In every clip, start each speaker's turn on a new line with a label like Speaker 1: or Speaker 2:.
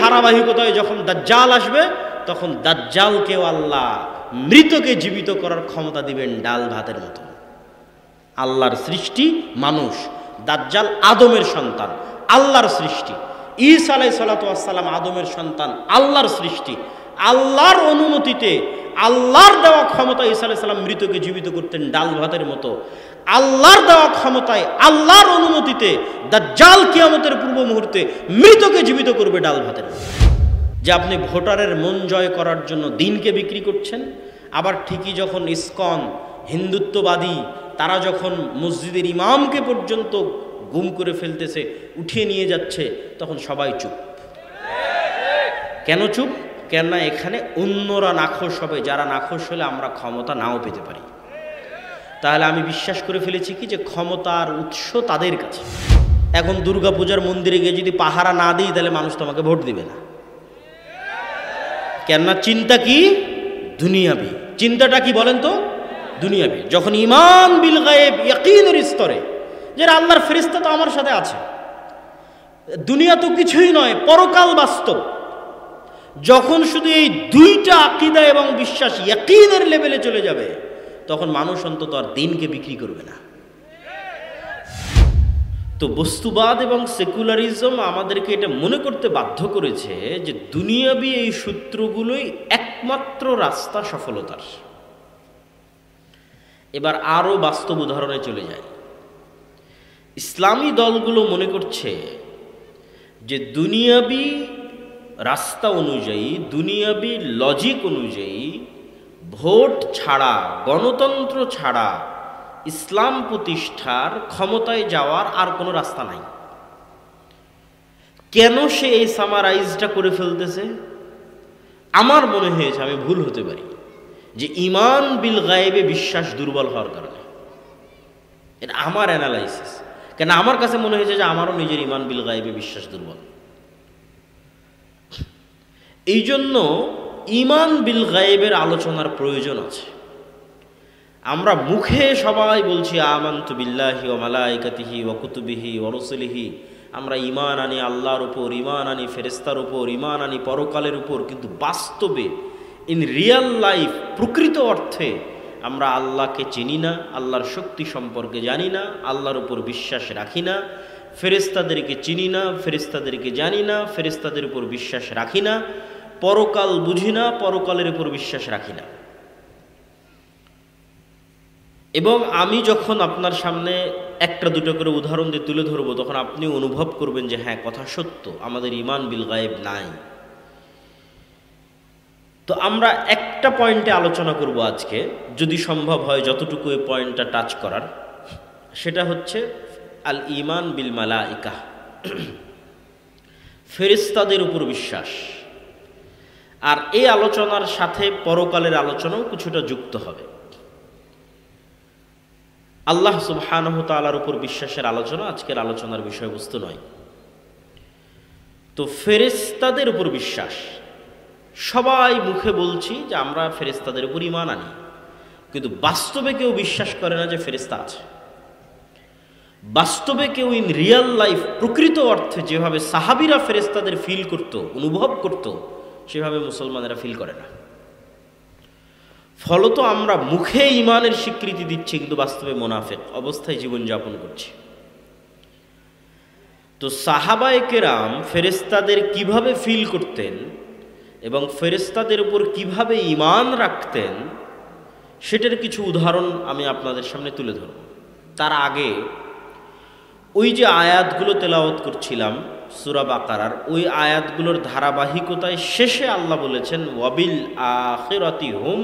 Speaker 1: ধারাবাহিকতায় যখন দাজ্জাল আসবে, তখন দাজ্জালকেও আল্লাহ মৃতকে জীবিত করার ক্ষমতা দিবেন ডাল ভাতের মতো। আল্লাহর সৃষ্টি মানুষ, দাজ্জাল আদমের সন্তান, আল্লাহর সৃষ্টি। ঈসা আলাইহিস সালাতু ওয়াস সালাম আদমের সন্তান, আল্লাহর সৃষ্টি। আল্লাহর অনুমতিতে, আল্লাহর দেওয়া ক্ষমতা ঈসা আলাইহিস সালাম মৃতকে জীবিত করতেন ডাল ভাতের মতো। আল্লাহর দেওয়া ক্ষমতায়, আল্লাহর অনুমতিতে দাজ্জাল কিয়ামতের পূর্ব মুহূর্তে মৃতকে জীবিত করবে ডাল ভাতের মতো। যে আপনি ভোটারের মন জয় করার জন্য দিনকে বিক্রি করছেন, আবার ঠিকই যখন ইসকন হিন্দুত্ববাদী তারা যখন মসজিদের ইমামকে পর্যন্ত গুম করে ফেলতেছে, উঠিয়ে নিয়ে যাচ্ছে, তখন সবাই চুপ। কেন চুপ? কেননা এখানে অন্যরা নাখোশ হবে, যারা নাখোশ হলে আমরা ক্ষমতা নাও পেতে পারি। তাহলে আমি বিশ্বাস করে ফেলেছি কি যে ক্ষমতার উৎস তাদের কাছে। এখন দুর্গাপূজার মন্দিরে গিয়ে যদি পাহারা না দিই, তাহলে মানুষ তোমাকে ভোট দিবে না। কেননা চিন্তা কি? দুনিয়াবি। চিন্তাটা কি বলেন তো? দুনিয়াবি। যখন ঈমান বিল গায়েব, ইয়াকিনের স্তরে, যে আল্লাহর ফেরেশতা তো আমার সাথে আছে, দুনিয়া তো কিছুই নয়, পরকাল বাস্তব, যখন শুধু এই দুইটা আকীদা এবং বিশ্বাস ইয়াকিনের লেভেলে চলে যাবে, তখন মানুষ অন্তত আর দিনকে বিক্রি করবে না। তো বস্তুবাদ এবং সেকুলারিজম আমাদেরকে এটা মনে করতে বাধ্য করেছে যে দুনিয়াবি এই সূত্রগুলোই একমাত্র রাস্তা সফলতার। এবার আরও বাস্তব উদাহরণে চলে যায়। ইসলামী দলগুলো মনে করছে যে দুনিয়াবি রাস্তা অনুযায়ী, দুনিয়াবি লজিক অনুযায়ী ভোট ছাড়া, গণতন্ত্র ছাড়া ইসলাম প্রতিষ্ঠার, ক্ষমতায় যাওয়ার আর কোনো রাস্তা নাই। কেন সে এই সামারাইজটা করে ফেলতেছে? আমার মনে হয়েছে, আমি ভুল হতে পারি, যে ঈমান বিল গায়েবে বিশ্বাস দুর্বল হওয়ার কারণে। এটা আমার অ্যানালাইসিস। কেন আমার কাছে মনে হয়েছে যে আমারও নিজের ঈমান বিল গায়েবে বিশ্বাস দুর্বল। এই জন্য ঈমান বিল গায়েবের আলোচনার প্রয়োজন আছে। আমরা মুখে সবাই বলছি আমানতু বিল্লাহি ওয়া মালাইকাতিহি ওয়া কুতুবিহি ওয়া রুসুলিহি, আমরা ঈমান আনি আল্লাহর উপর, ঈমান আনি ফেরেশতার উপর, ঈমান আনি পরকালের উপর, কিন্তু বাস্তবে ইন রিয়েল লাইফ, প্রকৃত অর্থে আমরা আল্লাহকে চিনি না, আল্লাহর শক্তি সম্পর্কে জানি না, আল্লাহর উপর বিশ্বাস রাখি না, ফেরেশতাদেরকে চিনি না, ফেরেশতাদেরকে জানি না, ফেরেশতাদের উপর বিশ্বাস রাখি না, পরকাল বুঝি না, পরকালের উপর বিশ্বাস রাখি না। এবং আমি যখন আপনার সামনে একটা দুটো করে উদাহরণ দিয়ে তুলে ধরবো, তখন আপনি অনুভব করবেন যে হ্যাঁ, কথা সত্য, আমাদের ঈমান বিল গায়েব নাই। তো আমরা একটা পয়েন্টে আলোচনা করব আজকে, যদি সম্ভব হয় যতটুকু এই পয়েন্টটা টাচ করার, সেটা হচ্ছে আল ঈমান বিল মালাইকা, ফেরেশতাদের উপর বিশ্বাস। আর এই আলোচনার সাথে পরকালের আলোচনাও কিছুটা যুক্ত হবে। আল্লাহ সুবহানাহু তাআলার উপর বিশ্বাসের আলোচনা আজকের আলোচনার বিষয়বস্তু নয়। তো ফেরেশতাদের উপর বিশ্বাস, সবাই মুখে বলছি যে আমরা ফেরেশতাদের উপর ঈমান আনি, কিন্তু বাস্তবে কেউ বিশ্বাস করে না যে ফেরেশতা আছে। বাস্তবে কেউ ইন রিয়েল লাইফ, প্রকৃত অর্থে যেভাবে সাহাবীরা ফেরেশতাদের ফিল করত, অনুভব করত, সেভাবে মুসলমানেরা ফিল করে না। ফলত আমরা মুখে ঈমানের স্বীকৃতি দিচ্ছি, কিন্তু বাস্তবে মুনাফিক অবস্থায় জীবনযাপন করছি। তো সাহাবায়ে কেরাম ফেরেশতাদের কিভাবে ফিল করতেন এবং ফেরেশতাদের উপর কিভাবে ঈমান রাখতেন, সেটার কিছু উদাহরণ আমি আপনাদের সামনে তুলে ধরব। তার আগে ওই যে আয়াতগুলো তেলাওয়াত করছিলাম সূরা বাকারার, ওই আয়াতগুলোর ধারাবাহিকতায় শেষে আল্লাহ বলেছেন ওয়াবিল আখিরাতি হুম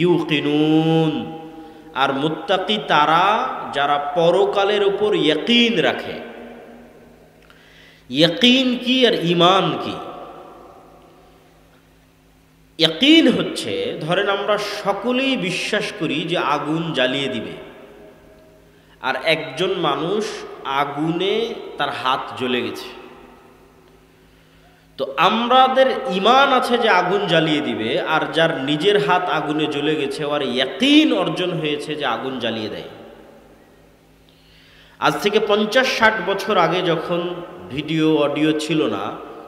Speaker 1: ইউকিনুন, আর মুত্তাকি তারা যারা পরকালের উপর ইয়াকিন রাখে। ইয়াকিন কি আর ঈমান কি? ইয়াকিন হচ্ছে, ধরেন আমরা সকলেই বিশ্বাস করি যে আগুন জ্বালিয়ে দিবে, আর একজন মানুষ আগুনে তার হাত জ্বলে গেছে। তো আমাদের ঈমান আছে যে আগুন জ্বালিয়ে দিবে, আর যার নিজের হাত আগুনে জ্বলে গেছে, আর ইয়াকিন অর্জন হয়েছে যে আগুন জ্বালিয়ে দেয়। আজ থেকে 50-60 বছর আগে যখন ভিডিও অডিও ছিল না,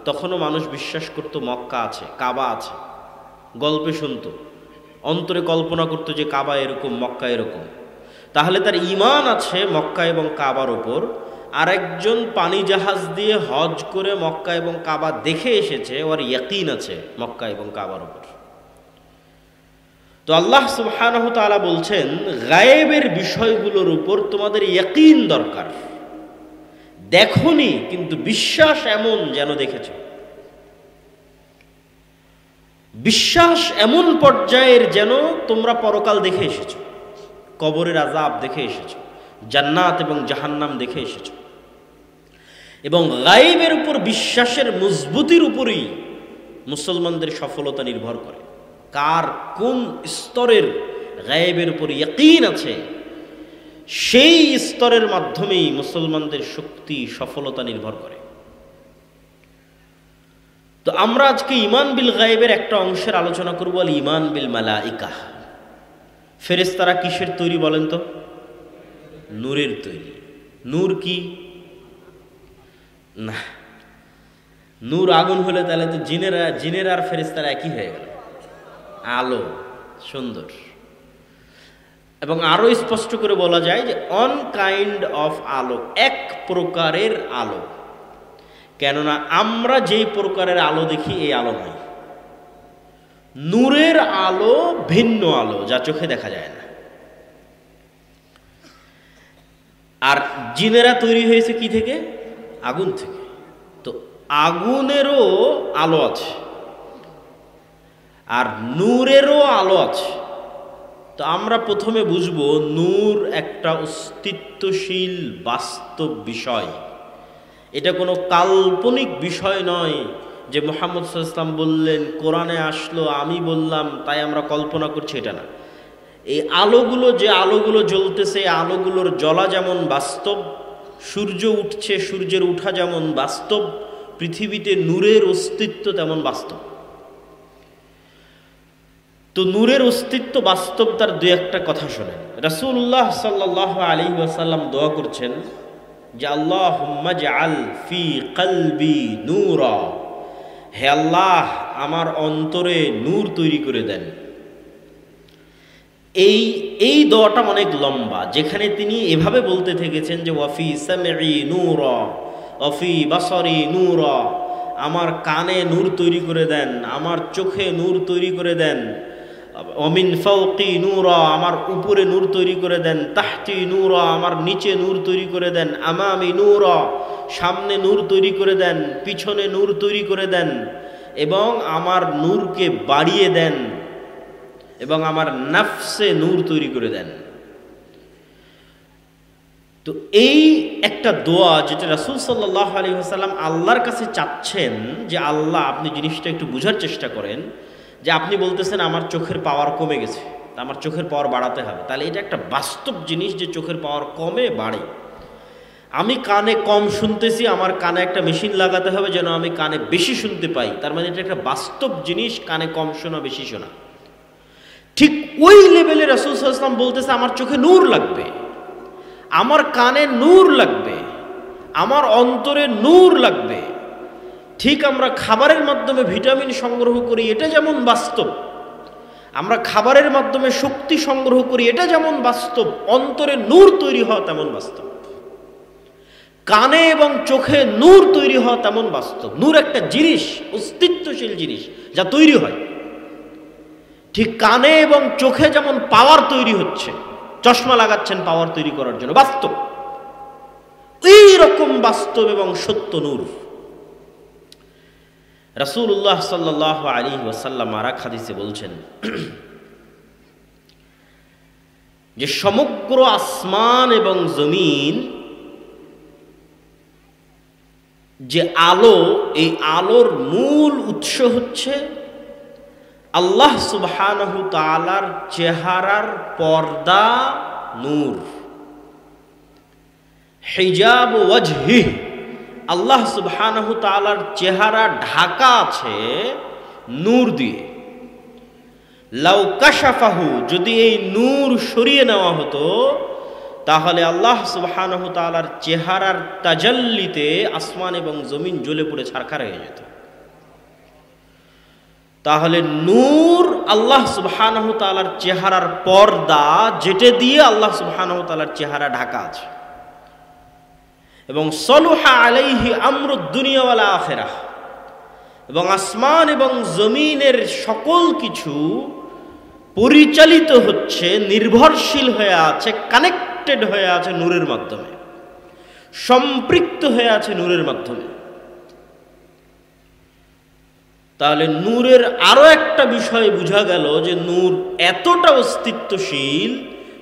Speaker 1: তখনও মানুষ বিশ্বাস করত মক্কা আছে, কাবা আছে, গল্পে শুনত, অন্তরে কল্পনা করতো যে কাবা এরকম, মক্কা এরকম। তাহলে তার ঈমান আছে মক্কা এবং কাবার উপর। আরেকজন পানি জাহাজ দিয়ে হজ করে মক্কা এবং কাবা দেখে এসেছে, ওর ইয়াকিন আছে মক্কা এবং কাবার উপর। তো আল্লাহ সুবহানাহু তাআলা বলছেন, গায়েবের বিষয়গুলোর উপর তোমাদের ইয়াকিন দরকার। দেখোনি কিন্তু বিশ্বাস এমন যেন দেখেছ। বিশ্বাস এমন পর্যায়ের যেন তোমরা পরকাল দেখে এসেছো, কবরের আযাব দেখে এসেছো, জান্নাত এবং জাহান্নাম দেখে এসেছো। এবং গায়েবের উপর বিশ্বাসের মজবুতির উপরই মুসলমানদের সফলতা নির্ভর করে। কার কোন স্তরের গায়েবের উপর ইয়াকিন আছে, সেই স্তরের মাধ্যমেই মুসলমানদের শক্তি, সফলতা নির্ভর করে। তো আমরা আজকে ঈমান বিল গায়েবের একটা অংশের আলোচনা করব, আল ঈমান বিল মালাইকা। ফেরেশতারা কিসের তৈরি বলেন তো? নূরের তৈরি। নূর কি? না, নূর আগুন হলে তাহলে তো জিনেরা আর ফেরেশতারা একই হয়ে গেল। আলো, সুন্দর। এবং আরো স্পষ্ট করে বলা যায় যে অন কাইন্ড অফ আলো, এক প্রকারের আলো। কেননা আমরা যেই প্রকারের আলো দেখি এই আলো নয়। নূরের আলো ভিন্ন আলো, যা চোখে দেখা যায় না। আর জিনেরা তৈরি হয়েছে কি থেকে? আগুন থেকে। তো আগুনেরও আলো আছে আর নূরেরও আলো আছে। তো আমরা প্রথমে বুঝবো নূর একটা অস্তিত্বশীল বাস্তব বিষয়। এটা কোনো কাল্পনিক বিষয় নয় যে মুহাম্মদ সাল্লাল্লাহু আলাইহি ওয়াসাল্লাম বললেন, কোরআনে আসলো, আমি বললাম, তাই আমরা কল্পনা করছি, এটা না। এই আলোগুলো, যে আলোগুলো জ্বলতেছে, আলোগুলোর জ্বলা যেমন বাস্তব, সূর্য উঠছে, সূর্যের উঠা যেমন বাস্তব, পৃথিবীতে নূরের অস্তিত্ব তেমন বাস্তব। তো নূরের অস্তিত্ব বাস্তব, তার দুই একটা কথা শোনেন। রাসূলুল্লাহ সাল্লাল্লাহু আলাইহি ওয়াসাল্লাম দোয়া করছেন যে আল্লাহুম্মা জাআল ফি কলবি নূরা, হে আল্লাহ আমার অন্তরে নূর তৈরি করে দেন। এই দোয়াটা অনেক লম্বা, যেখানে তিনি এভাবে বলতে থেকেছেন যে ওয়াফি সামঈ নূরা ওয়াফি বাসারি নূরা, আমার কানে নূর তৈরি করে দেন, আমার চোখে নূর তৈরি করে দেন, অমিন ফাওকি নূরা, আমার উপরে নূর তৈরি করে দেন, তাহতি নূরা, আমার নিচে নূর তৈরি করে দেন, আমামি নূরা, সামনে নূর তৈরি করে দেন, পিছনে নূর তৈরি করে দেন, এবং আমার নূরকে বাড়িয়ে দেন, এবং আমার নফসে নূর তৈরি করে দেন। তো এই একটা দোয়া যেটা রাসূল সাল্লাল্লাহু আলাইহি ওয়াসাল্লাম আল্লাহর কাছে চাচ্ছেন যে আল্লাহ, আপনি জিনিসটা একটু বোঝার চেষ্টা করেন, যে আপনি বলতেছেন আমার চোখের পাওয়ার কমে গেছে, আমার চোখের পাওয়ার বাড়াতে হবে। তাহলে এটা একটা বাস্তব জিনিস যে চোখের পাওয়ার কমে বাড়ে। আমি কানে কম শুনতেছি, আমার কানে একটা মেশিন লাগাতে হবে যেন আমি কানে বেশি শুনতে পাই। তার মানে এটা একটা বাস্তব জিনিস, কানে কম শোনা বেশি শোনা। ঠিক ওই লেভেলে রাসূল সাল্লাল্লাহু আলাইহি ওয়াসাল্লাম বলতেছে আমার চোখে নূর লাগবে, আমার কানে নূর লাগবে, আমার অন্তরে নূর লাগবে। ঠিক আমরা খাবারের মাধ্যমে ভিটামিন সংগ্রহ করি, এটা যেমন বাস্তব, আমরা খাবারের মাধ্যমে শক্তি সংগ্রহ করি, এটা যেমন বাস্তব, অন্তরে নূর তৈরি হওয়া তেমন বাস্তব। কানে এবং চোখে নূর তৈরি হওয়া তেমন বাস্তব। নূর একটা জিনিস, অস্তিত্বশীল জিনিস, যা তৈরি হয়। ঠিক কানে এবং চোখে যেমন পাওয়ার তৈরি হচ্ছে, চশমা লাগাচ্ছেন পাওয়ার তৈরি করার জন্য, বাস্তব। এই রকম বাস্তব এবং সত্য নূর। রাসূলুল্লাহ সাল্লাল্লাহু আলাইহি ওয়াসাল্লাম আরেক হাদিসে বলছেন যে সমগ্র আসমান এবং জমিন যে আলো, এই আলোর মূল উৎস হচ্ছে আল্লাহ সুবহানাহু তাআলার চেহারার পর্দা, নূর। হিজাব ওয়াজহি, আল্লাহ সুবহানাহু তাআলার চেহারা ঢাকা আছে নূর দিয়ে। লাউ কাশাফাহু, যদি এই নূর সরিয়ে নেওয়া হতো তাহলে আল্লাহ সুবহানাহু তাআলার চেহারার তাজাল্লিতে আসমান এবং জমিন জ্বলে পুড়ে ছারখার হয়ে যেত। তাহলে নূর আল্লাহ সুবহানাহু তাআলার চেহারার পর্দা, যেটা দিয়ে আল্লাহ সুবহানাহু তাআলার চেহারা ঢাকা আছে। এবং সলুহা আলাইহি আমরুদ দুনিয়া ওয়াল আখিরাহ, এবং আসমান এবং জমিনের সকল কিছু পরিচালিত হচ্ছে, নির্ভরশীল হয়ে আছে, কানেক্টেড হয়ে আছে নূরের মাধ্যমে, সম্পৃক্ত হয়ে আছে নূরের মাধ্যমে। তাহলে নূরের আরো একটা বিষয় বোঝা গেল যে নূর এতটা অস্তিত্বশীল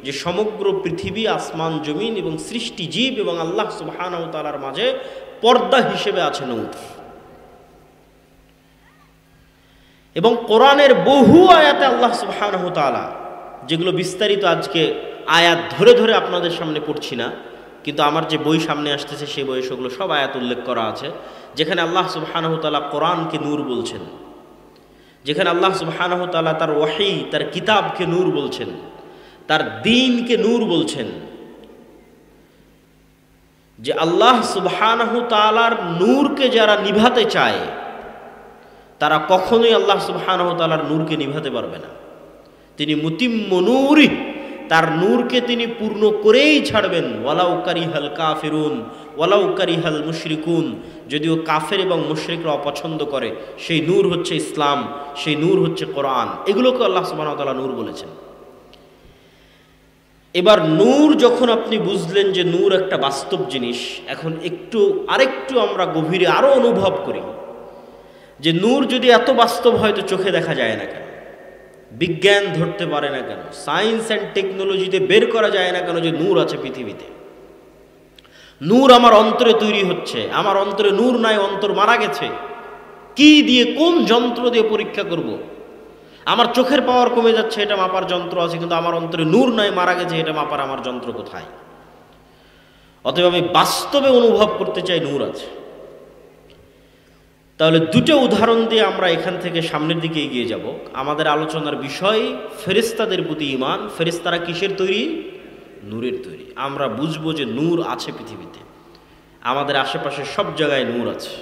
Speaker 1: যে সমগ্র পৃথিবী, আসমান, জমিন এবং সৃষ্টি জীব এবং আল্লাহ সুবহানাহু তাআলার মাঝে পর্দা হিসেবে আছে নূর। এবং কোরআনের বহু আয়াতে আল্লাহ সুবহানাহু তাআলা, যেগুলো বিস্তারিত আজকে আয়াত ধরে ধরে আপনাদের সামনে পড়ছি না, কিন্তু আমার যে বই সামনে আসতেছে সেই বইয়ে সেগুলো সব আয়াত উল্লেখ করা আছে, যেখানে আল্লাহ সুবহানাহু তাআলা কোরআনকে নূর বলছেন, যেখানে আল্লাহ সুবহানাহু তাআলা তার ওয়াহী, তার কিতাবকে নূর বলছেন, তার দ্বীনকে নূর বলছেন। যে আল্লাহ সুবহানাহু তাআলার নূরকে যারা নিভাতে চায় তারা কখনোই আল্লাহ সুবহানাহু তাআলার নূরকে নিভাতে পারবে না। তিনি মুতিম্মু নূরি, তার নূরকে তিনি পূর্ণ করেই ছাড়বেন। ওয়ালাউ কারিহাল কাফিরুন ওয়ালাউ কারিহাল মুশরিকুন, যদিও কাফের এবং মুশরিকরা অপছন্দ করে, সেই নূর হচ্ছে ইসলাম, সেই নূর হচ্ছে কোরআন। এগুলোকে আল্লাহ সুবহানাহু ওয়া তাআলা নূর বলেছেন। এবার নূর যখন আপনি বুঝলেন যে নূর একটা বাস্তব জিনিস, এখন আরেকটু আমরা গভীরে আরো অনুভব করি যে নূর যদি এত বাস্তব হয় তো চোখে দেখা যায় না কেন, বিজ্ঞান ধরতে পারে না কেন, সায়েন্স অ্যান্ড টেকনোলজিতে বের করা যায় না কেন যে নূর আছে পৃথিবীতে। নূর আমার অন্তরে তৈরি হচ্ছে, আমার অন্তরে নূর নাই, অন্তর মারা গেছে। কি দিয়ে, কোন যন্ত্র দিয়ে পরীক্ষা করব? আমার চোখের পাওয়ার কমে যাচ্ছে, এটা মাপার যন্ত্র আছে, কিন্তু আমার অন্তরে নূর নাই, মারা গেছে, এটা মাপার আমার যন্ত্র কোথায়? অতএব আমি বাস্তবে অনুভব করতে চাই নূর আছে। তাহলে দুটো উদাহরণ দিয়ে আমরা এখান থেকে সামনের দিকে এগিয়ে যাব। আমাদের আলোচনার বিষয় ফেরেশতাদের প্রতি ঈমান। ফেরেশতারা কিসের তৈরি? নূরের তৈরি। আমরা বুঝবো যে নূর আছে পৃথিবীতে, আমাদের আশেপাশে সব জায়গায় নূর আছে,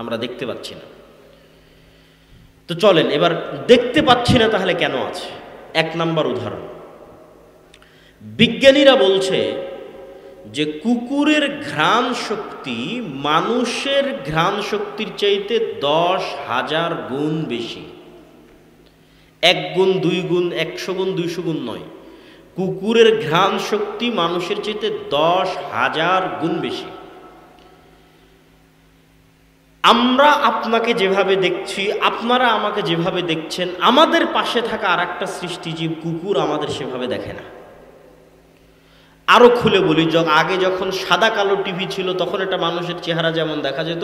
Speaker 1: আমরা দেখতে পাচ্ছি না। তো চলেন এবার দেখতে পাচ্ছি না তাহলে কেন আছে। এক নাম্বার উদাহরণ, বিজ্ঞানীরা বলছে যে কুকুরের ঘ্রাণ শক্তি মানুষের ঘ্রাণ শক্তির চাইতে 10,000 গুণ বেশি। 1 গুণ, 2 গুণ, 100 গুণ, 200 গুণ নয়, কুকুরের ঘ্রাণ শক্তি মানুষের চাইতে 10,000 গুণ বেশি। আমরা আপনাকে যেভাবে দেখছি, আপনারা আমাকে যেভাবে দেখছেন, আমাদের পাশে থাকা আর একটা সৃষ্টিজীব কুকুর আমাদের সেভাবে দেখে না। আরো খুলে বলি, আগে যখন সাদা কালো টিভি ছিল তখন এটা মানুষের চেহারা যেমন দেখা যেত,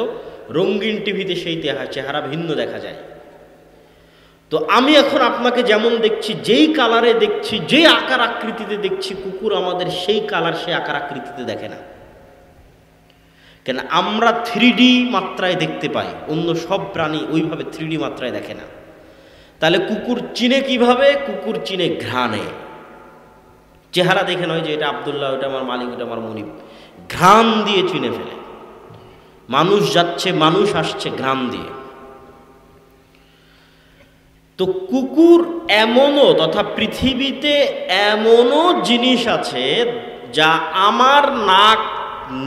Speaker 1: রঙিন টিভিতে সেই চেহারা ভিন্ন দেখা যায়। তো আমি এখন আপনাকে যেমন দেখছি, যেই কালারে দেখছি, যেই আকার আকৃতিতে দেখছি, কুকুর আমাদের সেই কালার, সেই আকার আকৃতিতে দেখে না। কেন? আমরা 3D মাত্রায় দেখতে পাই, অন্য সব প্রাণী ওইভাবে 3D মাত্রায় দেখে না। তাহলে কুকুর চিনে কিভাবে? কুকুর চিনে ঘ্রাণে। চেহারা দেখে নয় যে এটা আব্দুল্লাহ, ওটা আমার মালিক, ওটা আমার মনিব। ঘ্রাণ দিয়ে চিনে ফেলে। মানুষ যাচ্ছে, মানুষ আসছে, ঘ্রাণ দিয়ে। তো কুকুর এমনও, তথা পৃথিবীতে এমনও জিনিস আছে যা আমার নাক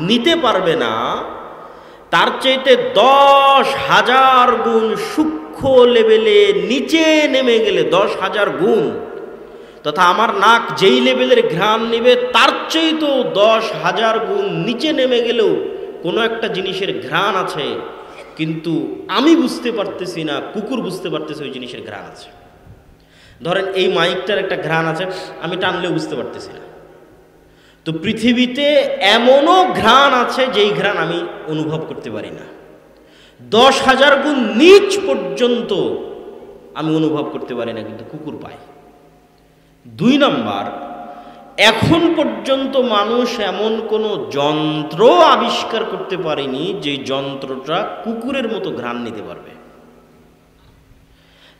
Speaker 1: নিতে পারবে না, তার চাইতে 10,000 গুণ সূক্ষ্ম লেভেলে নিচে নেমে গেলে 10,000 গুণ, তথা আমার নাক যেই লেভেলের ঘ্রাণ নেবে তার চাইতেও 10,000 গুণ নিচে নেমে গেলেও কোনো একটা জিনিসের ঘ্রাণ আছে, কিন্তু আমি বুঝতে পারতেছি না, কুকুর বুঝতে পারতেছে ওই জিনিসের ঘ্রাণ আছে। ধরেন এই মাইকটার একটা ঘ্রাণ আছে, আমি টানলেও বুঝতে পারতেছি না। তো পৃথিবীতে এমনও ঘ্রাণ আছে যেই ঘ্রাণ আমি অনুভব করতে পারি না। 10,000 গুণ নিচ পর্যন্ত আমি অনুভব করতে পারি না, কিন্তু কুকুর পায়। 2 নাম্বার, এখন পর্যন্ত মানুষ এমন কোনো যন্ত্র আবিষ্কার করতে পারেনি যে যন্ত্রটা কুকুরের মতো ঘ্রাণ নিতে পারবে।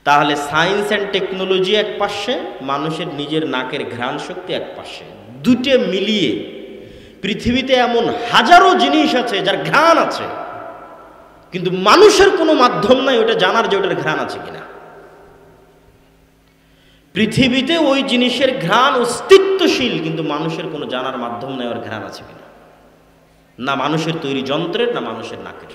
Speaker 1: তাহলে সায়েন্স অ্যান্ড টেকনোলজি এক পাশে, মানুষের নিজের নাকের ঘ্রাণ শক্তি এক পাশে, দুটো মিলিয়ে পৃথিবীতে এমন হাজারো জিনিস আছে যার ঘ্রাণ আছে, কিন্তু মানুষের কোনো মাধ্যম নাই ওটা জানার যে ওটার ঘ্রাণ আছে কিনা। পৃথিবীতে ওই জিনিসের ঘ্রাণ অস্তিত্বশীল, কিন্তু মানুষের কোনো জানার মাধ্যম নেই ওর ঘ্রাণ আছে কিনা, না মানুষের তৈরি যন্ত্রের, না মানুষের নাকের।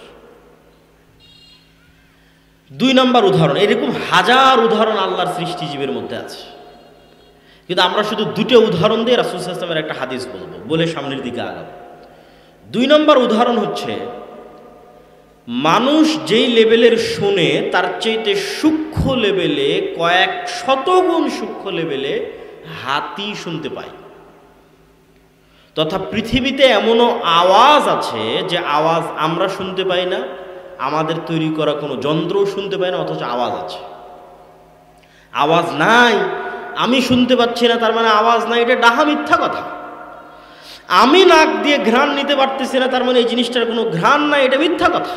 Speaker 1: 2 নম্বর উদাহরণ, এরকম হাজার উদাহরণ আল্লাহর সৃষ্টিজীবের মধ্যে আছে, কিন্তু আমরা শুধু 2টা উদাহরণ দিয়ে রাসূল সাল্লাল্লাহু আলাইহি ওয়াসাল্লামের একটা হাদিস বলবো, বলে সামনের দিকে আগাবো। 2 নম্বর উদাহরণ হচ্ছে, মানুষ যেই লেভেলের শুনে তার চাইতে সূক্ষ্ম লেভেলে, কয়েক শতগুণ সূক্ষ্ম লেভেলে হাতি শুনতে পায়। তথা পৃথিবীতে এমনও আওয়াজ আছে যে আওয়াজ আমরা শুনতে পাই না, আমাদের তৈরি করা কোনো যন্ত্রও শুনতে পায় না, অথচ আওয়াজ আছে। আওয়াজ নাই, আমি শুনতে পাচ্ছি না, তার মানে আওয়াজ নাই, এটা ডাহা মিথ্যা কথা। আমি নাক দিয়ে ঘ্রাণ নিতে পারতেছি না, তার মানে এই জিনিসটার কোনো ঘ্রাণ নাই, এটা মিথ্যা কথা।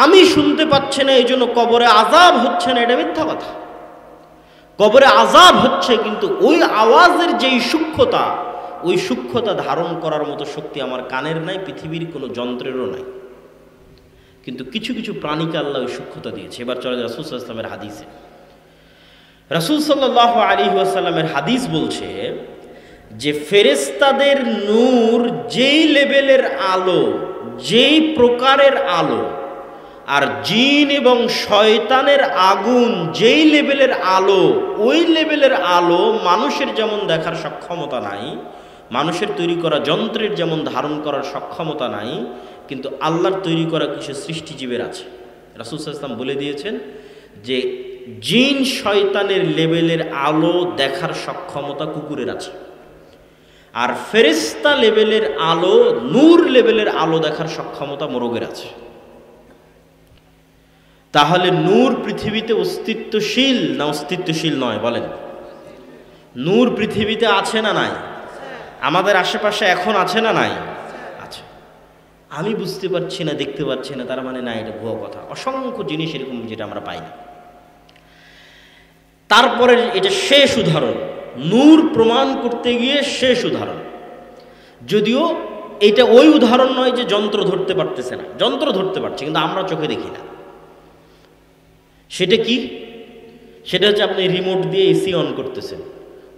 Speaker 1: আমি শুনতে পাচ্ছি না, এই জন্য কবরে আযাব হচ্ছে না, এটা মিথ্যা কথা। কবরে আযাব হচ্ছে, কিন্তু ওই আওয়াজের যেই সূক্ষ্মতা, ওই সূক্ষ্মতা ধারণ করার মতো শক্তি আমার কানের নাই, পৃথিবীর কোনো যন্ত্রেরও নাই। কিন্তু কিছু কিছু প্রাণীকে আল্লাহ ওই সূক্ষ্মতা দিয়েছে। এবার চলে রাসূল সাল্লাল্লাহু আলাইহি ওয়াসাল্লামের হাদিসে। রাসূল সাল্লাল্লাহু আলাইহি ওয়াসাল্লামের হাদিস বলছে যে ফেরেশতাদের নূর যেই লেভেলের আলো, যেই প্রকারের আলো, আর জিন এবং শয়তানের আগুন যেই লেভেলের আলো, ওই লেভেলের আলো মানুষের যেমন দেখার সক্ষমতা নাই, মানুষের তৈরি করা যন্ত্রের যেমন ধারণ করার সক্ষমতা নাই, কিন্তু আল্লাহর তৈরি করা কিছু সৃষ্টিজীবের আছে। রাসূল সাল্লাল্লাহু আলাইহি ওয়াসাল্লাম বলে দিয়েছেন যে জিন শয়তানের লেভেলের আলো দেখার সক্ষমতা কুকুরের আছে, আর ফেরেশতা লেভেলের আলো, নূর লেভেলের আলো দেখার সক্ষমতা মোরগের আছে। তাহলে নূর পৃথিবীতে অস্তিত্বশীল না অস্তিত্বশীল নয়? বলেন। নূর পৃথিবীতে আছে না নাই? আমাদের আশেপাশে এখন আছে না নাই? আছে। আমি বুঝতে পারছি না, দেখতে পাচ্ছি না, তার মানে না, এটা ভুয়া কথা। অসংখ্য জিনিস এরকম যেটা আমরা পাই না। তারপরে এটা শেষ উদাহরণ, নূর প্রমাণ করতে গিয়ে শেষ উদাহরণ। যদিও এটা ওই উদাহরণ নয় যে যন্ত্র ধরতে পারতেছে না, যন্ত্র ধরতে পারছে, কিন্তু আমরা চোখে দেখি না। সেটা কি? সেটা হচ্ছে আপনি রিমোট দিয়ে এসি অন করতেছেন,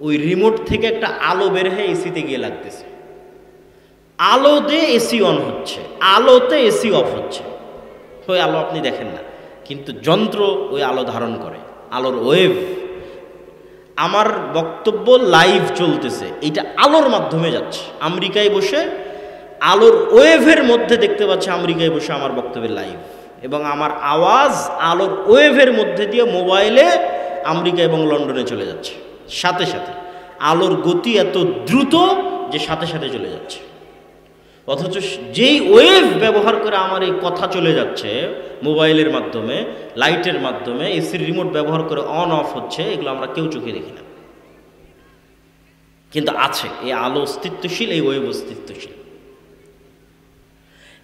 Speaker 1: ওই রিমোট থেকে একটা আলো বের হয়ে এসিতে গিয়ে লাগতেছে, আলো দিয়ে এসি অন হচ্ছে, আলোতে এসি অফ হচ্ছে। ওই আলো আপনি দেখেন না, কিন্তু যন্ত্র ওই আলো ধারণ করে, আলোর ওয়েভ। আমার বক্তব্য লাইভ চলতেছে, এটা আলোর মাধ্যমে যাচ্ছে। আমেরিকায় বসে আলোর ওয়েভের মধ্যে দেখতে পাচ্ছে আমেরিকায় বসে আমার বক্তব্যের লাইভ, এবং আমার আওয়াজ আলোর ওয়েভের মধ্যে দিয়ে মোবাইলে আমেরিকা এবং লন্ডনে চলে যাচ্ছে। সাথে সাথে আলোর গতি এত দ্রুত যে সাথে সাথে চলে যাচ্ছে, অথচ যেই ওয়েভ ব্যবহার করে আমার এই কথা চলে যাচ্ছে মোবাইলের মাধ্যমে, লাইটের মাধ্যমে, এসির রিমোট ব্যবহার করে অন অফ হচ্ছে, এগুলো আমরা কেউ চোখে দেখি না, কিন্তু আছে। এই আলো অস্তিত্বশীল, এই ওয়েভ অস্তিত্বশীল।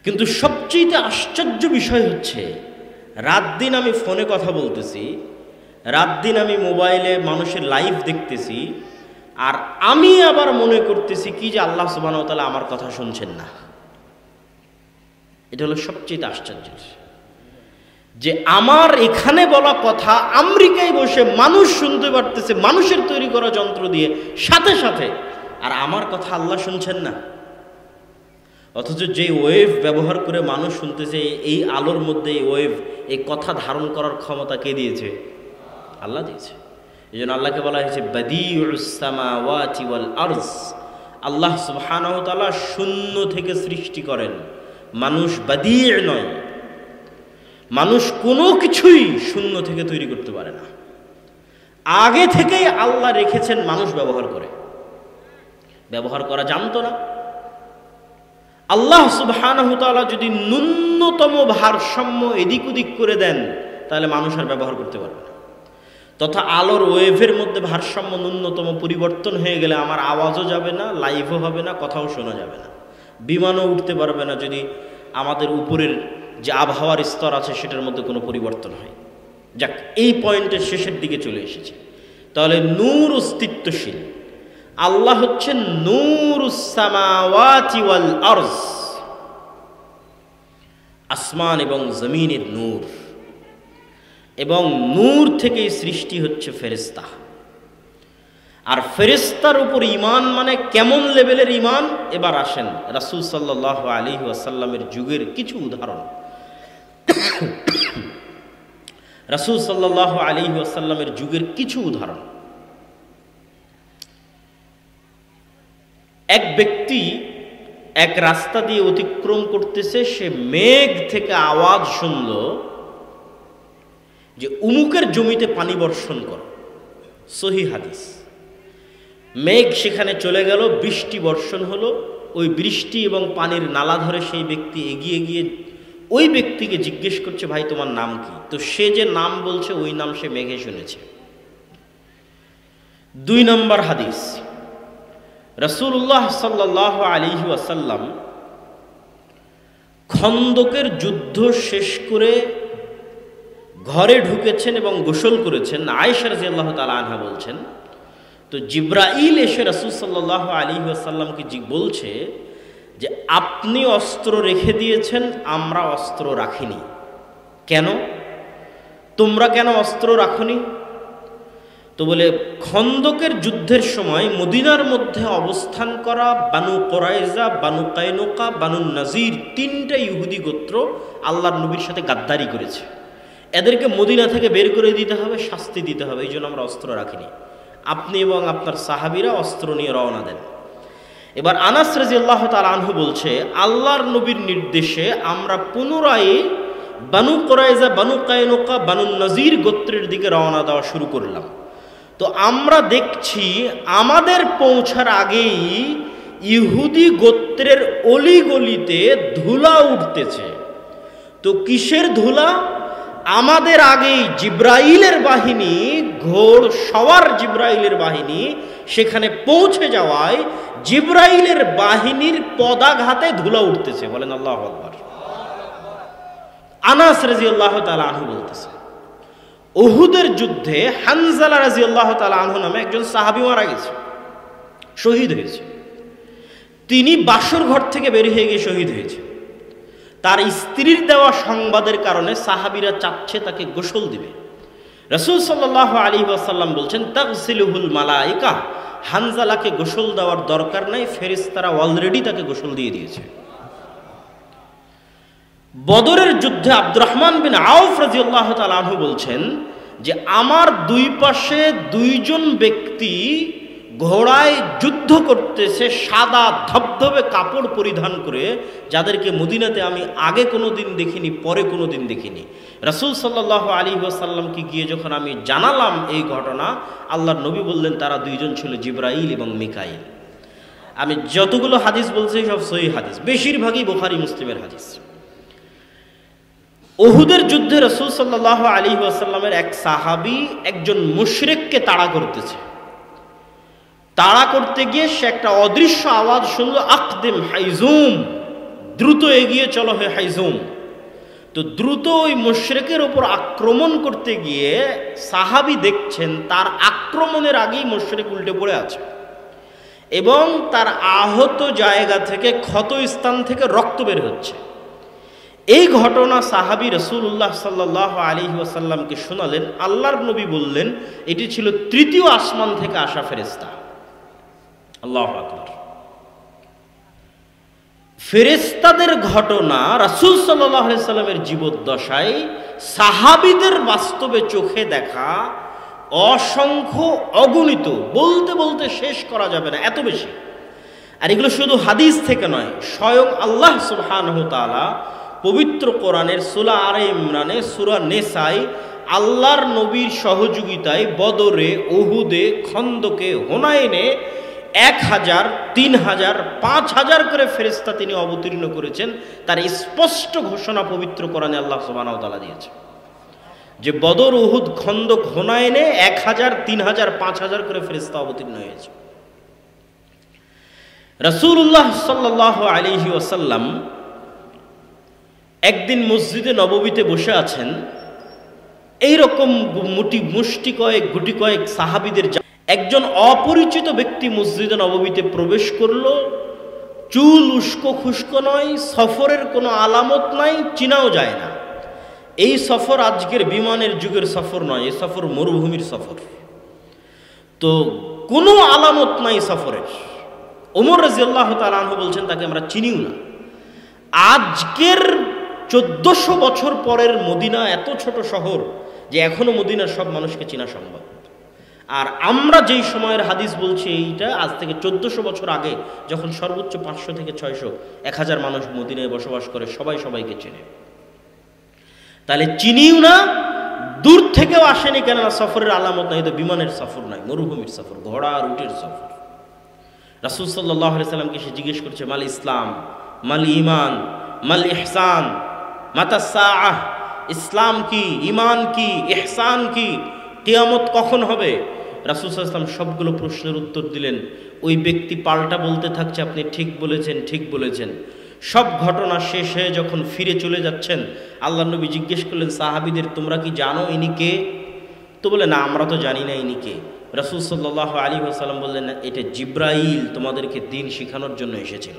Speaker 1: কিন্তু সবচেয়ে আশ্চর্য বিষয় হচ্ছে, রাত দিন আমি ফোনে কথা বলতেছি, রাত দিন আমি মোবাইলে মানুষের লাইভ দেখতেছি, আর আমি আবার মনে করতেছি কি যে আল্লাহ সুবহানাহু ওয়া তাআলা আমার কথা শুনছেন না। এটা হলো সবচেয়ে আশ্চর্য, যে আমার এখানে বলা কথা আমেরিকায় বসে মানুষ শুনতে পারতেছে, মানুষের তৈরি করা যন্ত্র দিয়ে, সাথে সাথে, আর আমার কথা আল্লাহ শুনছেন না। অথচ যে ওয়েভ ব্যবহার করে মানুষ শুনতেছে, এই আলোর মধ্যে এই ওয়েভ, এই কথা ধারণ করার ক্ষমতা কে দিয়েছে? আল্লাহ দিয়েছে। এই জন্য আল্লাহকে বলা হয়েছে বাদিউস সামাওয়াতি ওয়াল আরজ। আল্লাহ সুবহানাহু ওয়া তাআলা শূন্য থেকে সৃষ্টি করেন, মানুষ বাদিউ নয়। মানুষ কোনো কিছুই শূন্য থেকে তৈরি করতে পারে না, আগে থেকেই আল্লাহ রেখেছেন, মানুষ ব্যবহার করে। ব্যবহার করা জানতো না। আল্লাহ সুবহানাহু ওয়া তাআলা যদি ন্যূনতম ভারসাম্য এদিক ওদিক করে দেন, তাহলে মানুষ আর ব্যবহার করতে পারবে না। তথা আলোর ওয়েভের মধ্যে ভারসাম্য ন্যূনতম পরিবর্তন হয়ে গেলে আমার আওয়াজও যাবে না, লাইভও হবে না, কথাও শোনা যাবে না, বিমানও উঠতে পারবে না যদি আমাদের উপরের যে আবহাওয়ার স্তর আছে সেটার মধ্যে কোনো পরিবর্তন হয়। যাক, এই পয়েন্টের শেষের দিকে চলে এসেছে। তাহলে নূর অস্তিত্বশীল। আল্লাহ হচ্ছেন নূরুস সামাওয়াতি ওয়াল আরজ, আসমান এবং জমিনের নূর, এবং নূর থেকেই সৃষ্টি হচ্ছে ফেরেশতা। আর ফেরেশতার উপর ঈমান মানে কেমন লেভেলের ঈমান? এবার আসেন রাসূল সাল্লাল্লাহু আলাইহি ওয়াসাল্লামের যুগের কিছু উদাহরণ। রাসূল সাল্লাল্লাহু আলাইহি ওয়াসাল্লামের যুগের কিছু উদাহরণ। এক ব্যক্তি এক রাস্তা দিয়ে অতিক্রম করতেছে, সে মেঘ থেকে আওয়াজ শুনল যে উমুকের জমিতে পানি বর্ষণ করো। সহিহ হাদিস। মেঘ সেখানে চলে গেল, বৃষ্টি বর্ষণ হলো। ওই বৃষ্টি এবং পানির নালা ধরে সেই ব্যক্তি এগিয়ে গিয়ে ওই ব্যক্তিকে জিজ্ঞেস করছে, ভাই তোমার নাম কি? তো সে যে নাম বলছে ওই নাম সে মেঘে শুনেছে। 2 নম্বর হাদিস, রাসূলুল্লাহ সাল্লাল্লাহু আলাইহি ওয়াসাল্লাম খন্দকের যুদ্ধ শেষ করে ঘরে ঢুকেছেন এবং গোসল করেছেন। আয়েশা রাদিয়াল্লাহু তাআলা আনহা বলছেন, তো জিবরাইল এসে রাসূল সাল্লাল্লাহু আলাইহি ওয়াসাল্লামকে বলছে যে আপনি অস্ত্র রেখে দিয়েছেন, আমরা অস্ত্র রাখিনি। কেন? তোমরা কেন অস্ত্র রাখনি? তো বলে খন্দকের যুদ্ধের সময় মদিনার মধ্যে অবস্থান করা বানু কুরাইজা, বানু কায়নুকা, বানু নাজির 3টা ইহুদি গোত্র আল্লাহর নবীর সাথে গাদ্দারি করেছে। এদেরকে মদিনা থেকে বের করে দিতে হবে, শাস্তি দিতে হবে, এই জন্য আমরা অস্ত্র রাখিনি। আপনি এবং আপনার সাহাবীরা অস্ত্র নিয়ে রওনা দেন। এবার আনাস রাদিয়াল্লাহু তাআলা আনহু বলছে, আল্লাহর নবীর নির্দেশে আমরা পুনরায় বানু কুরাইজা, বানু কায়নুকা, বানু নাজির গোত্রের দিকে রওনা দেওয়া শুরু করলাম। তো আমরা দেখছি আমাদের পৌঁছার আগেই ইহুদি গোত্রের অলিগলিতে ধুলা উঠতেছে। তো কিসের ধুলা? আমাদের আগেই জিব্রাইলের বাহিনী, ঘোড় সওয়ার জিব্রাইলের বাহিনী সেখানে পৌঁছে যাওয়ায় জিব্রাইলের বাহিনীর পদাঘাতে ধুলা উঠতেছে। বলেন আল্লাহু আকবার। আনাস রাদিয়াল্লাহু তাআলা আনহু বলতেছে, উহুদের যুদ্ধে হানজালা রাদিয়াল্লাহু তাআলা আনহু নামে একজন সাহাবী মারা গেছে, শহীদ হয়েছে। তিনি বাসর ঘর থেকে বের হয়ে গিয়ে শহীদ হয়েছে। তার স্ত্রীর দেওয়া সংবাদের কারণে সাহাবীরা চাচ্ছে তাকে গোসল দিবে। রাসূল সাল্লাল্লাহু আলাইহি ওয়াসাল্লাম বলছেন, তাগসিলুহুল মালায়েকা, হানজালাকে গোসল দেওয়ার দরকার নাই, ফেরেশতারা অলরেডি তাকে গোসল দিয়ে দিয়েছে। বদরের যুদ্ধে আব্দুর রহমান বিন আউফ রাদিয়াল্লাহু তাআলা আনহু বলছেন যে আমার 2 পাশে 2 জন ব্যক্তি ঘোড়ায় যুদ্ধ করতেছে, সাদা ধবধবে কাপড় পরিধান করে, যাদেরকে মদিনাতে আমি আগে কোনোদিন দেখিনি, পরে কোনোদিন দেখিনি। রাসূল সাল্লাল্লাহু আলাইহি ওয়াসাল্লামকে গিয়ে যখন আমি জানালাম এই ঘটনা, আল্লাহর নবী বললেন তারা 2 জন ছিল জিবরাইল এবং মিকাইল। আমি যতগুলো হাদিস বলছি সব সহিহ হাদিস, বেশিরভাগই বুখারী মুসলিমের হাদিস। উহুদের যুদ্ধে রাসূল সাল্লাল্লাহু আলাইহি ওয়াসাল্লামের এক সাহাবী একজন মুশরিককে তাড়া করতেছে। তাড়া করতে গিয়ে সে একটা অদৃশ্য আওয়াজ শুনল, আকদিম হাইজুম, দ্রুত এগিয়ে চলো হে হাইজুম। তো দ্রুত ওই মুশরিকের উপর আক্রমণ করতে গিয়ে সাহাবী দেখছেন তার আক্রমণের আগেই মুশরিক উল্টে পড়ে আছে এবং তার আহত জায়গা থেকে, ক্ষত স্থান থেকে রক্ত বের হচ্ছে। এই ঘটনা সাহাবী রাসূলুল্লাহ সাল্লাল্লাহু আলাইহি ওয়াসাল্লামকে শোনালেন। আল্লাহর নবী বললেন এটি ছিল 3য় আসমান থেকে আসা ফেরেশতা। আল্লাহু আকবার। ফেরেশতাদের ঘটনা রাসূল সাল্লাল্লাহু আলাইহি সাল্লামের জীবদ্দশায় সাহাবীদের বাস্তবে চোখে দেখা অসংখ্য, অগণিত, বলতে বলতে শেষ করা যাবে না, এত বেশি। আর এগুলো শুধু হাদিস থেকে নয়, স্বয়ং আল্লাহ সুবহানাহু ওয়া তাআলা পবিত্র কোরআনের সূরা আলে ইমরানে, সূরা নেসায় আল্লাহর নবীর সহযোগিতায় বদরে, উহুদে, খন্দকে, হুনাইনে 1000, 3000, 5000 করে ফেরেশতা তিনি অবতীর্ণ করেছেন। তার স্পষ্ট ঘোষণা পবিত্র কোরআনে আল্লাহ সুবহানাহু ওয়া তাআলা দিয়েছে যে বদর, উহুদ, খন্দক, হুনাইনে 1000, 3000, 5000 করে ফেরেশতা অবতীর্ণ হয়েছে। রাসূলুল্লাহ সাল্লাল্লাহু আলাইহি ওয়াসাল্লাম একদিন মসজিদে নববীতে বসে আছেন। এইরকম মুষ্টি কয়েক, গুটি কয়েক সাহাবীদের একজন অপরিচিত ব্যক্তি মসজিদে নববীতে প্রবেশ করল। চুল উস্কো খুস্কো নয়, সফরের কোনো আলামত নাই, চিনাও যায় না। এই সফর আজকের বিমানের যুগের সফর নয়, এই সফর মরুভূমির সফর। তো কোনো আলামত নাই সফরের। ওমর রাদিয়াল্লাহু তাআলা আনহু বলছেন তাকে আমরা চিনিও না। আজকের 1400 বছর পরের মদিনা এত ছোট শহর যে এখনো মদিনার সব মানুষকে চেনা সম্ভব। আর আমরা যেই সময়ের হাদিস বলছি এইটা আজ থেকে 1400 বছর আগে, যখন সর্বোচ্চ 500 থেকে 600 1000 মানুষ মদিনায় বসবাস করে, সবাই সবাইকে চেনে। তাহলে চিনিও না, দূর থেকেও আসেনি, কেননা সফরের আলামত নাই। তো বিমানের সফর নাই, মরুভূমির সফর, ঘোড়া আর উটের সফর। রাসূল সাল্লাল্লাহু আলাইহি সাল্লামকে সে জিজ্ঞেস করছে, মাল ইসলাম, মাল ঈমান, মাল ইহসান, মাতা সাআহ, ইসলাম কি, ঈমান কি, ইহসান কি, কিয়ামত কখন হবে? রাসূল সাল্লাল্লাহু আলাইহি সাল্লাম সবগুলো প্রশ্নের উত্তর দিলেন। ওই ব্যক্তি পাল্টা বলতে থাকছে, আপনি ঠিক বলেছেন, ঠিক বলেছেন। সব ঘটনা শেষ হয়ে যখন ফিরে চলে যাচ্ছেন, আল্লাহর নবী জিজ্ঞেস করলেন সাহাবীদের, তোমরা কি জানো ইনি কে? তো বলে, না, আমরা তো জানি না ইনি কে। রাসূল সাল্লাল্লাহু আলাইহি ওয়াসাল্লাম বললেন, এটা জিব্রাইল তোমাদেরকে দ্বীন শেখানোর জন্য এসেছিল।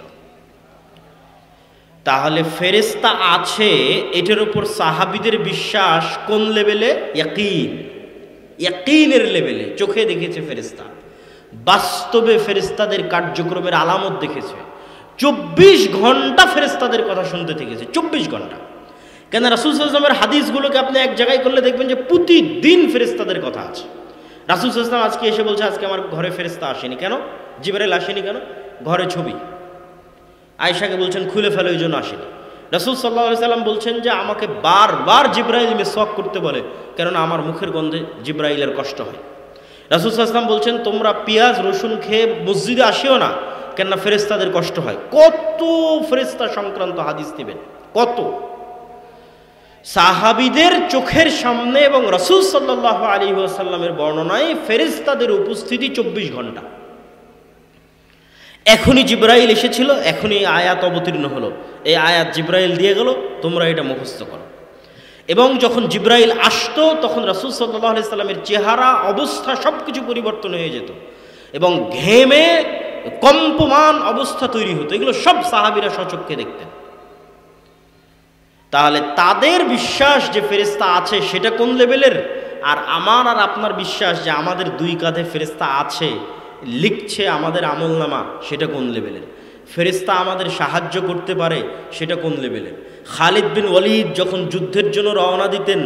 Speaker 1: তাহলে ফেরেশতা আছে, এটার উপর সাহাবীদের বিশ্বাস কোন লেভেলে? ইয়াকিন, ইয়াকিনের লেভেলে। চোখে দেখেছে ফেরেশতা, বাস্তবে ফেরেশতাদের কার্যক্রমের আলামত দেখেছে, 24 ঘন্টা ফেরেশতাদের কথা শুনতে থেকেছে, 24 ঘন্টা। কেন? রাসূল সাল্লাল্লাহু আলাইহি ওয়াসাল্লামের হাদিসগুলোকে আপনি এক জায়গায় করলে দেখবেন যে প্রতিদিন ফেরেশতাদের কথা আছে। রাসূল সাল্লাল্লাহু আলাইহি ওয়াসাল্লাম আজকে এসে বলছে, আজকে আমার ঘরে ফেরেশতা আসেনি। কেন? জিবরাইল আসেনি কেন? ঘরে ছবি। আয়েশাকে বলছেন খুলে ফেলো, এই জন্য আসেনি। রাসূল সাল্লাল্লাহু আলাইহি ওয়াসাল্লাম বলছেন যে আমাকে বারবার জিবরাইল মিসওয়াক করতে বলে, কেননা আমার মুখের গন্ধে জিবরাইলের কষ্ট হয়। রাসূল সাল্লাল্লাহু আলাইহি ওয়াসাল্লাম বলছেন তোমরা পেঁয়াজ রসুন খেয়ে মসজিদে আসিও না, কেননা ফেরেশতাদের কষ্ট হয়। কত ফেরেশতা সংক্রান্ত হাদিস দিবেন, কত! সাহাবীদের চোখের সামনে এবং রাসূল সাল্লাল্লাহু আলাইহি ওয়াসাল্লামের বর্ণনায় ফেরেশতাদের উপস্থিতি 24 ঘন্টা। এখনই জিবরাইল এসেছিল, এখনই আয়াত অবতীর্ণ হলো, এই আয়াত জিবরাইল দিয়ে গেল, তোমরা এটা মুখস্থ করো। এবং যখন জিবরাইল আসতো তখন রাসূল সাল্লাল্লাহু আলাইহি সাল্লামের চেহারা, অবস্থা সবকিছু পরিবর্তন হয়ে যেত এবং ঘেমে কম্পমান অবস্থা তৈরি হতো। এগুলো সব সাহাবীরা স্বচক্ষে দেখতেন। তাহলে তাদের বিশ্বাস যে ফেরেশতা আছে সেটা কোন লেভেলের? আর আমার আর আপনার বিশ্বাস যে আমাদের দুই কাঁধে ফেরেশতা আছে, লিখছে আমাদের আমলনামা, সেটা কোন লেভেলের? ফেরেশতা আমাদের সাহায্য করতে পারে, সেটা কোন লেভেলের? খালিদ বিন ওয়ালিদ যখন যুদ্ধের জন্য রওনা দিতেন,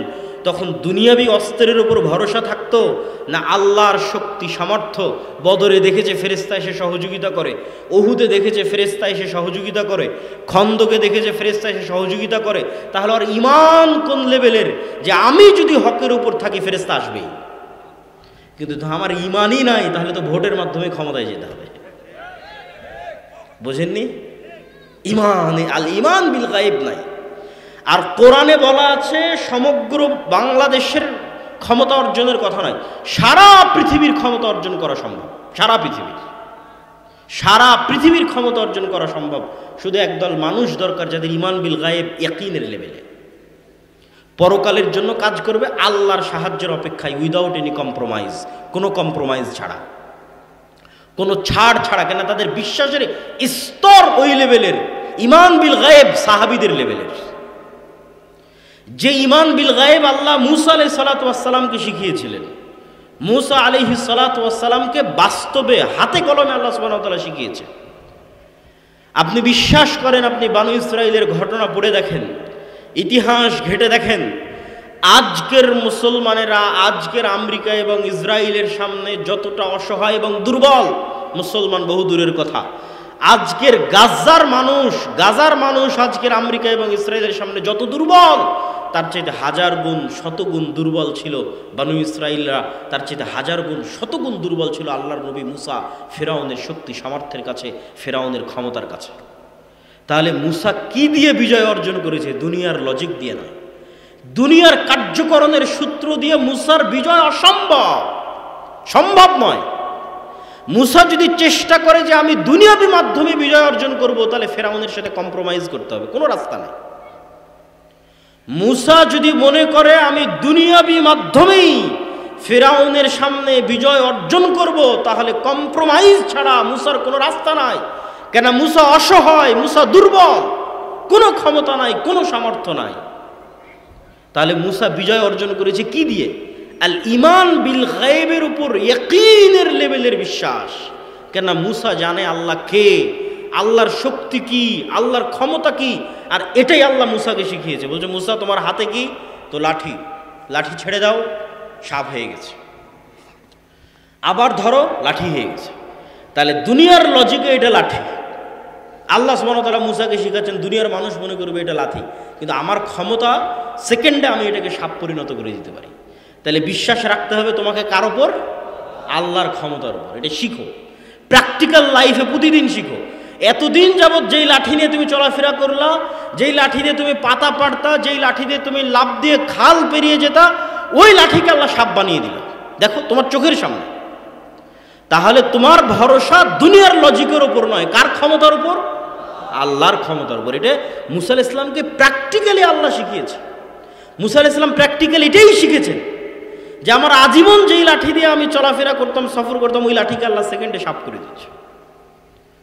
Speaker 1: তখন দুনিয়াবি অস্ত্রের উপর ভরসা থাকতো না আল্লাহর শক্তি সামর্থ্য? বদরে দেখেছে ফেরেশতা এসে সহযোগিতা করে, উহুদে দেখেছে ফেরেশতা এসে সহযোগিতা করে, খন্দকে দেখেছে ফেরেশতা এসে সহযোগিতা করে। তাহলে আর ঈমান কোন লেভেলের যে আমি যদি হকের উপর থাকি ফেরেশতা আসবেই? কিন্তু আমার ঈমানই নাই, তাহলে তো ভোটের মাধ্যমে ক্ষমতায় যেতে হবে। বোঝেননি? ঈমান, আল ঈমান বিল গায়ব নাই। আর কোরআনে বলা আছে সমগ্র বাংলাদেশের ক্ষমতা অর্জনের কথা নয়, সারা পৃথিবীর ক্ষমতা অর্জন করা সম্ভব। সারা পৃথিবীর ক্ষমতা অর্জন করা সম্ভব। শুধু একদল মানুষ দরকার যাদের ঈমান বিল গায়ব ইয়াকিনের লেভেলে, পরকালের জন্য কাজ করবে আল্লাহর সাহায্যের অপেক্ষায়, উইদাউট এনি কম্প্রোমাইজ, কোনো কম্প্রোমাইজ ছাড়া, কোনো ছাড় ছাড়া। কেন? তাদের বিশ্বাসের স্তর ওই লেভেলের, ঈমান বিল গায়ব সাহাবীদের লেভেলের। যে ঈমান বিল গায়ব আল্লাহ মুসা আলাইহিস সালাতু ওয়াস সালামকে শিখিয়েছিলেন, মুসা আলাইহিস সালাতু ওয়াস সালামকে বাস্তবে হাতে কলমে আল্লাহ সুবহানাহু ওয়া তাআলা শিখিয়েছে। আপনি বিশ্বাস করেন, আপনি বানু ইসরাইলের ঘটনা পড়ে দেখেন, ইতিহাস ঘেটে দেখেন, আজকের মুসলমানেরা আজকের আমেরিকা এবং ইসরায়েলের সামনে যতটা অসহায় এবং দুর্বল, মুসলমান বহু দূরের কথা, আজকের গাজার মানুষ আজকের আমেরিকা এবং ইসরায়েলের সামনে যত দুর্বল, তার চাইতে হাজার গুণ শতগুণ দুর্বল ছিল বানু ইসরাইলরা, তার চাইতে হাজার গুণ শতগুণ দুর্বল ছিল আল্লাহর নবী মুসা ফেরাউনের শক্তি সামর্থ্যের কাছে, ফেরাউনের ক্ষমতার কাছে। তাহলে মুসা কি দিয়ে বিজয় অর্জন করেছে? দুনিয়ার লজিক দিয়ে নয়, দুনিয়ার কার্যকরণের সূত্র দিয়ে মুসার বিজয় সম্ভব নয়। মুসা যদি চেষ্টা করে যে আমি দুনিয়াবি মাধ্যমে বিজয় অর্জন করব, তাহলে ফেরাউনের সাথে কম্প্রোমাইজ করতে হবে, কোনো রাস্তা নাই। মুসা যদি মনে করে আমি দুনিয়াবি মাধ্যমেই ফেরাউনের সামনে বিজয় অর্জন করব, তাহলে কম্প্রোমাইজ ছাড়া মুসার কোনো রাস্তা নাই। কেন? মুসা অসহায়, মুসা দুর্বল, কোনো ক্ষমতা নাই, কোনো সামর্থ্য নাই। তাহলে মুসা বিজয় অর্জন করেছে কি দিয়ে? আল ইমান বিল গায়বের উপর ইয়াকিনের লেভেলের বিশ্বাস। কেন মুসা জানে আল্লাহ কে, আল্লাহর শক্তি কি, আল্লাহর ক্ষমতা কি, আর এটাই আল্লাহ মুসাকে শিখিয়েছে। বলছে মুসা তোমার হাতে কি? তো লাঠি, লাঠি ছেড়ে দাও, সাপ হয়ে গেছে। আবার ধরো, লাঠি হয়ে গেছে। তাহলে দুনিয়ার লজিকে এটা লাঠি, আল্লাহ সুবহানাহু ওয়া তাআলা মুসাকে শিখাচ্ছেন দুনিয়ার মানুষ মনে করবে এটা লাঠি, কিন্তু আমার ক্ষমতা সেকেন্ডে আমি এটাকে সাপ পরিণত করে দিতে পারি। তাহলে বিশ্বাস রাখতে হবে তোমাকে কার ওপর? আল্লাহর ক্ষমতার উপর। এটা শিখো, প্র্যাকটিক্যাল লাইফে প্রতিদিন শিখো। এতদিন যাবৎ যেই লাঠি নিয়ে তুমি চলাফেরা করলা, যেই লাঠি দিয়ে তুমি পাতা পাড়তা, যেই লাঠি দিয়ে তুমি লাফ দিয়ে খাল পেরিয়ে যেতা, ওই লাঠিকে আল্লাহ সাপ বানিয়ে দিল, দেখো তোমার চোখের সামনে। তাহলে তোমার ভরসা দুনিয়ার লজিকের উপর নয়, কার ক্ষমতার উপর? আল্লাহর ক্ষমতার উপর। এটা মুসা আলাইহিস সালামকে প্র্যাকটিক্যালি আল্লাহ শিখিয়েছে। মুসা আলাইহিস সালাম প্র্যাকটিক্যালি এটাই শিখেছেন যে আমার আজীবন যেই লাঠি দিয়ে আমি চলাফেরা করতাম, সফর করতাম, ওই লাঠিকে আল্লাহ সেকেন্ডে সাপ করে দিচ্ছে।